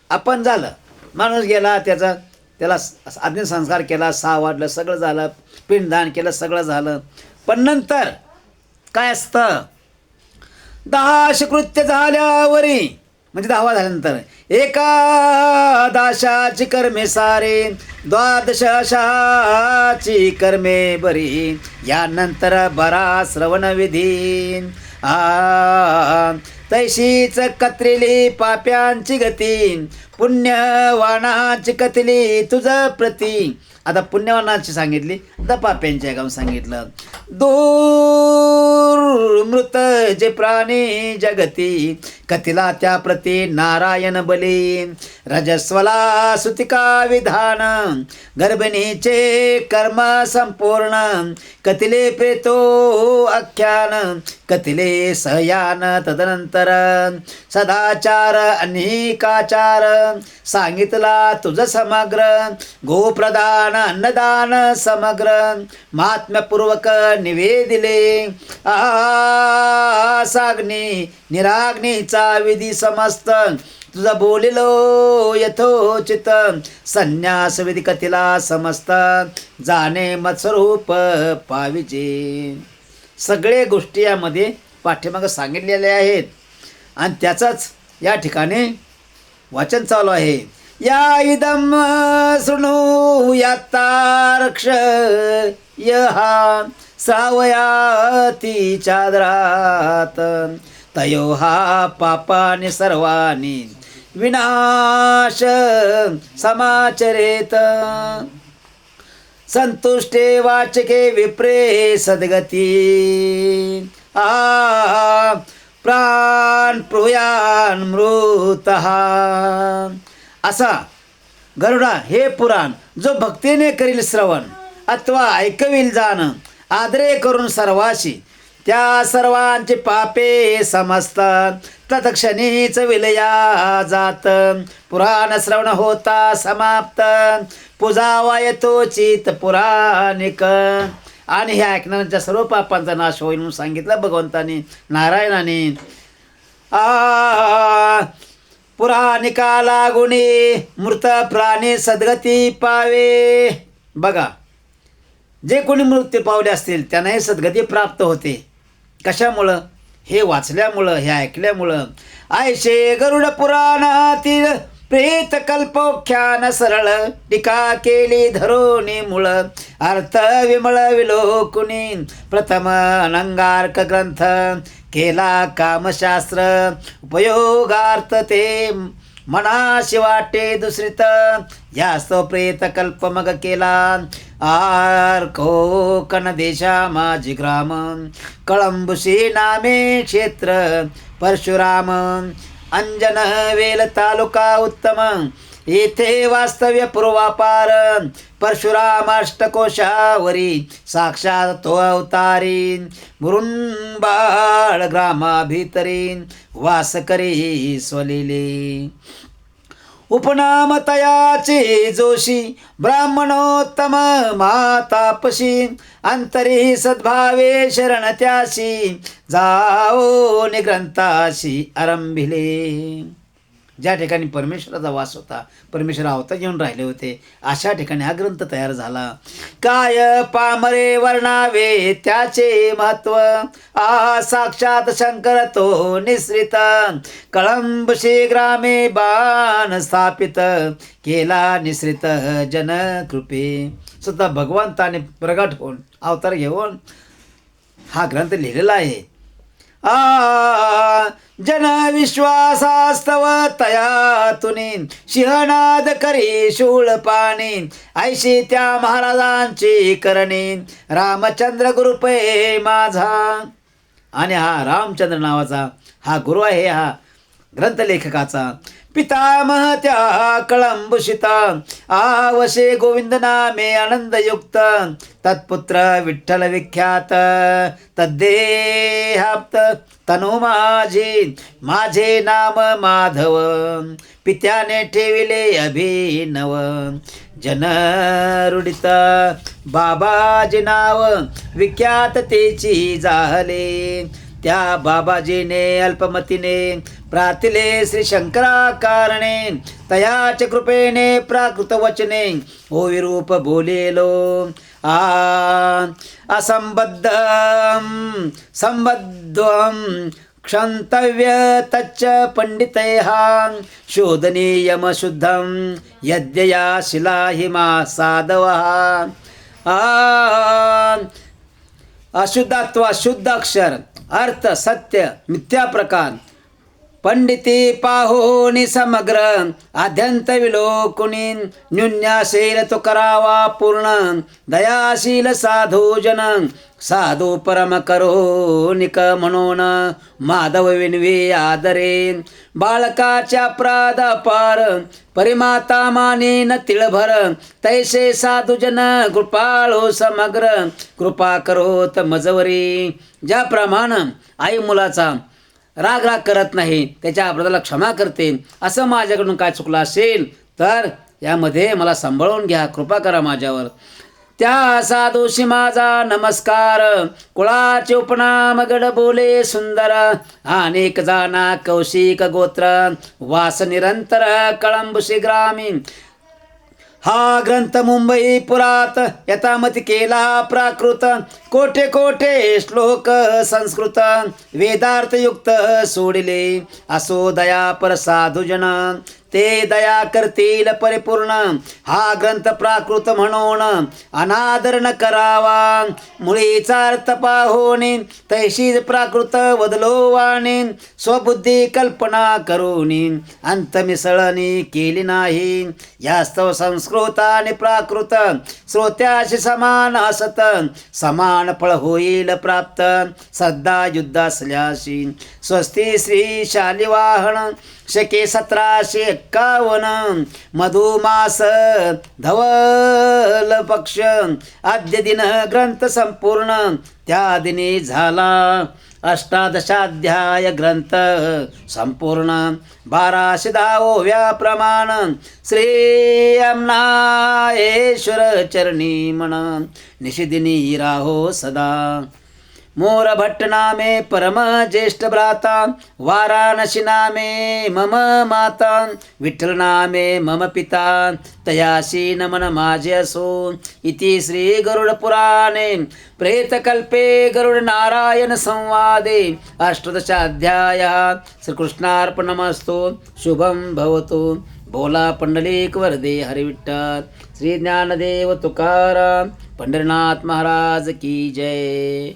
आपण झालं, माणूस गेला, त्याला अग्निसंस्कार केला, 6 वाजलं, सगळं झालं, पिंडदान केलं, सगळं झालं. पण नंतर काय असतं, 10 कृत्य झाल्यावरी, म्हणजे 10वा झाल्यानंतर, एकादशाची कर्मे सारे, द्वादशाची कर्मे बरी, यानंतर बरा श्रवण विधी. तैशीच कत्रिली पाप्यांची गती, पुण्यवानाची कथली तुझ प्रती. आता पुण्यवानाची सांगितली, आता पाप्यांची गाऊन सांगितलं. दूर मृत जे प्राणी जगती, कथिला त्या प्रती नारायण बली. रजस्वला सुतिका विधान, गर्भिणीचे कर्म संपूर्ण, कथिले प्रेतो आख्यान, कथिले सहयान तदनंतर. सदाचार अनेकाचार सांगितला तुझ समग्र, गोप्रदान अन्नदान समग्र, महात्म्यपूर्वक निवेदिले. साग्नी निराग्नीचा विधी समस्त, तुझा बोलिलो यथोचित, संन्यास विधी कथिला समस्त, जाणे मत्स्वरूप पाविजे. सगळे गोष्टी यामध्ये पाठीमागं सांगितलेल्या आहेत आणि त्याचंच या ठिकाणी वाचन चालू आहे. या इदम शृणु यातारक्ष यहा श्रावयाती चादरात, तयो हा पापानि सर्वाणि विनाश समाचरेत. संतुष्टे वाचके विप्रे सद्गती, प्राण प्रुयान मृतः. असा गरुडा हे पुराण जो भक्तीने करील श्रवण अथवा ऐकविल जाण, आदरे करून सर्वाशी, त्या सर्वांचे पापे समजतात, तत्क्षणीच विलया जात. पुराण श्रवण होता समाप्त, पूजावा येतो चित पुराणिक. आणि हे ऐकणाऱ्यांच्या सर्व पापांचा नाश होईल म्हणून सांगितलं भगवंताने, नारायणाने. पुराणिका लागुणी मृत प्राणी सद्गती पावे. बघा, जे कोणी मृत्यू पावले असतील त्यांना हे सद्गती प्राप्त होते. कशामुळं? हे वाचल्यामुळं, हे ऐकल्यामुळं. ऐशे गरुड पुराणातील प्रेत कल्पोख्यान सरळ, टीका केली धरोनी मूळ, अर्थ विमळ विलोकुनी, प्रथम अनंगारक ग्रंथ, केला कामशास्त्र उपयोगार्थ, ते मनाशी वाटे दुसरीत, यास्तव प्रेत कल्प मग केला. कोकण देशा माझी ग्राम, कळंबुशी नामे क्षेत्र, परशुराम अंजन वेल तालुका उत्तम, येथे वास्तव्य पूर्वापार परशुरामाष्टकोशावरी साक्षात तो अवतारी मुरुंबाळ ग्रामाभितरी वास करी स्वलिले उपनाम तयाचे जोशी ब्राह्मणोत्तम मातापशी अंतरी सद्भावे शरण त्याशी जाओ निग्रंथाशी आरंभिले. ज्या ठिकाणी परमेश्वराचा वास होता, परमेश्वर अवतार घेऊन राहिले होते, अशा ठिकाणी हा ग्रंथ तयार झाला. काय पामरे वर्णावे त्याचे महत्व, साक्षात शंकर तो निश्रित कळंबशी ग्रामे बाण स्थापित केला निश्रित जन कृपे. सुद्धा भगवंताने प्रगट होऊन अवतार घेऊन हा ग्रंथ लिहिलेला आहे. जन विश्वासास्तव तया तुनी सिंहनाद करी शूळ पाणी ऐशी त्या महाराजांची करणी रामचंद्र गुरुपे माझा. आणि हा रामचंद्र नावाचा हा गुरु आहे हा ग्रंथलेखकाचा. पितामह त्या कळंबुषिता आवशे गोविंद नामे आनंदयुक्त तत्पुत्र विठ्ठल विख्यात तद्देहाप्त तनु माझे माझे नाम माधव पित्याने ठेविले अभिनव जनरुडित बाबाजी नाव विख्यात तेची झाले. त्या बाबाजीने अल्पमतीने प्रार्थिले श्री शंकराकारणे तयाच कृपेने प्राकृत वचने ओ विरूप बोलेलो असंबद्ध संबद्धम क्षंतव्य तच्च पंडितैहा शोधनीयम शुद्धम यद्यया शिला हिमा साधवहा. अशुद्धत्व शुद्ध अक्षर अर्थ सत्य मिथ्या प्रकार पंडिती पाहोनी समग्र आद्यंत विलोकुनी न्यून्याशील तो करावा पूर्ण दयाशील साधू जन साधू परम करो निक म्हणून माधव विनवी आदरे बाळकाच्या प्रादापार परिमाता मानेन तिळभर तैसे साधुजन कृपाळो समग्र कृपा करोत मजवरी. ज्याप्रमाणे आई मुलाचा राग करत नाही त्याच्या अपराधाला क्षमा करते, असं माझ्याकडून काय चुकलं असेल तर यामध्ये मला सांभाळून घ्या, कृपा करा माझ्यावर. त्या साधूशी माझा नमस्कार कुळाचे उपनाम गड बोले सुंदर अनेक जाना कौशिक गोत्र वास निरंतर कळंबुशी ग्रामी. हा ग्रंथ मुंबई पुरात यथामती केला प्राकृत कोठे कोठे श्लोक संस्कृत वेदार्थ युक्त सोडिले असो दया पर साधुजन ते दया करतील परिपूर्ण. हा ग्रंथ प्राकृत म्हणून अनादर न करावा मुळीचा अर्थ पाहोनी तैशीच प्राकृत वदलो वाणी स्वबुद्धी कल्पना करूनी अंत मिसळणी केली नाही. यास्तव संस्कृत आणि प्राकृत श्रोत्याशी समान असत समान फळ होईल प्राप्त श्रद्धा युद्ध असल्याशी. स्वस्ती श्री शालिवाहन शके 1751 मधुमास धवल पक्ष आद्य दिन ग्रंथ संपूर्ण. त्या दिनी झाला 18 ग्रंथ संपूर्ण 1210 प्रमाण. श्री अमनायेश्वर चरणी मन निषिदिनी राहो सदा. मोर भट्ट नामे परम ज्येष्ठ भ्राता वाराणसी नामे मम माता विठ्ठल नामे मम पिता तयासी नमन माझे असो. इति श्री गरुड पुराणे प्रेतकल्पे गरुड नारायण संवादे 18 श्रीकृष्णार्पणमस्तु. शुभम भवतु. बोला पंडलिक वरदे हरिविठ्ठल. श्री ज्ञानदेव तुकाराम पंढरीनाथ महाराज की जय.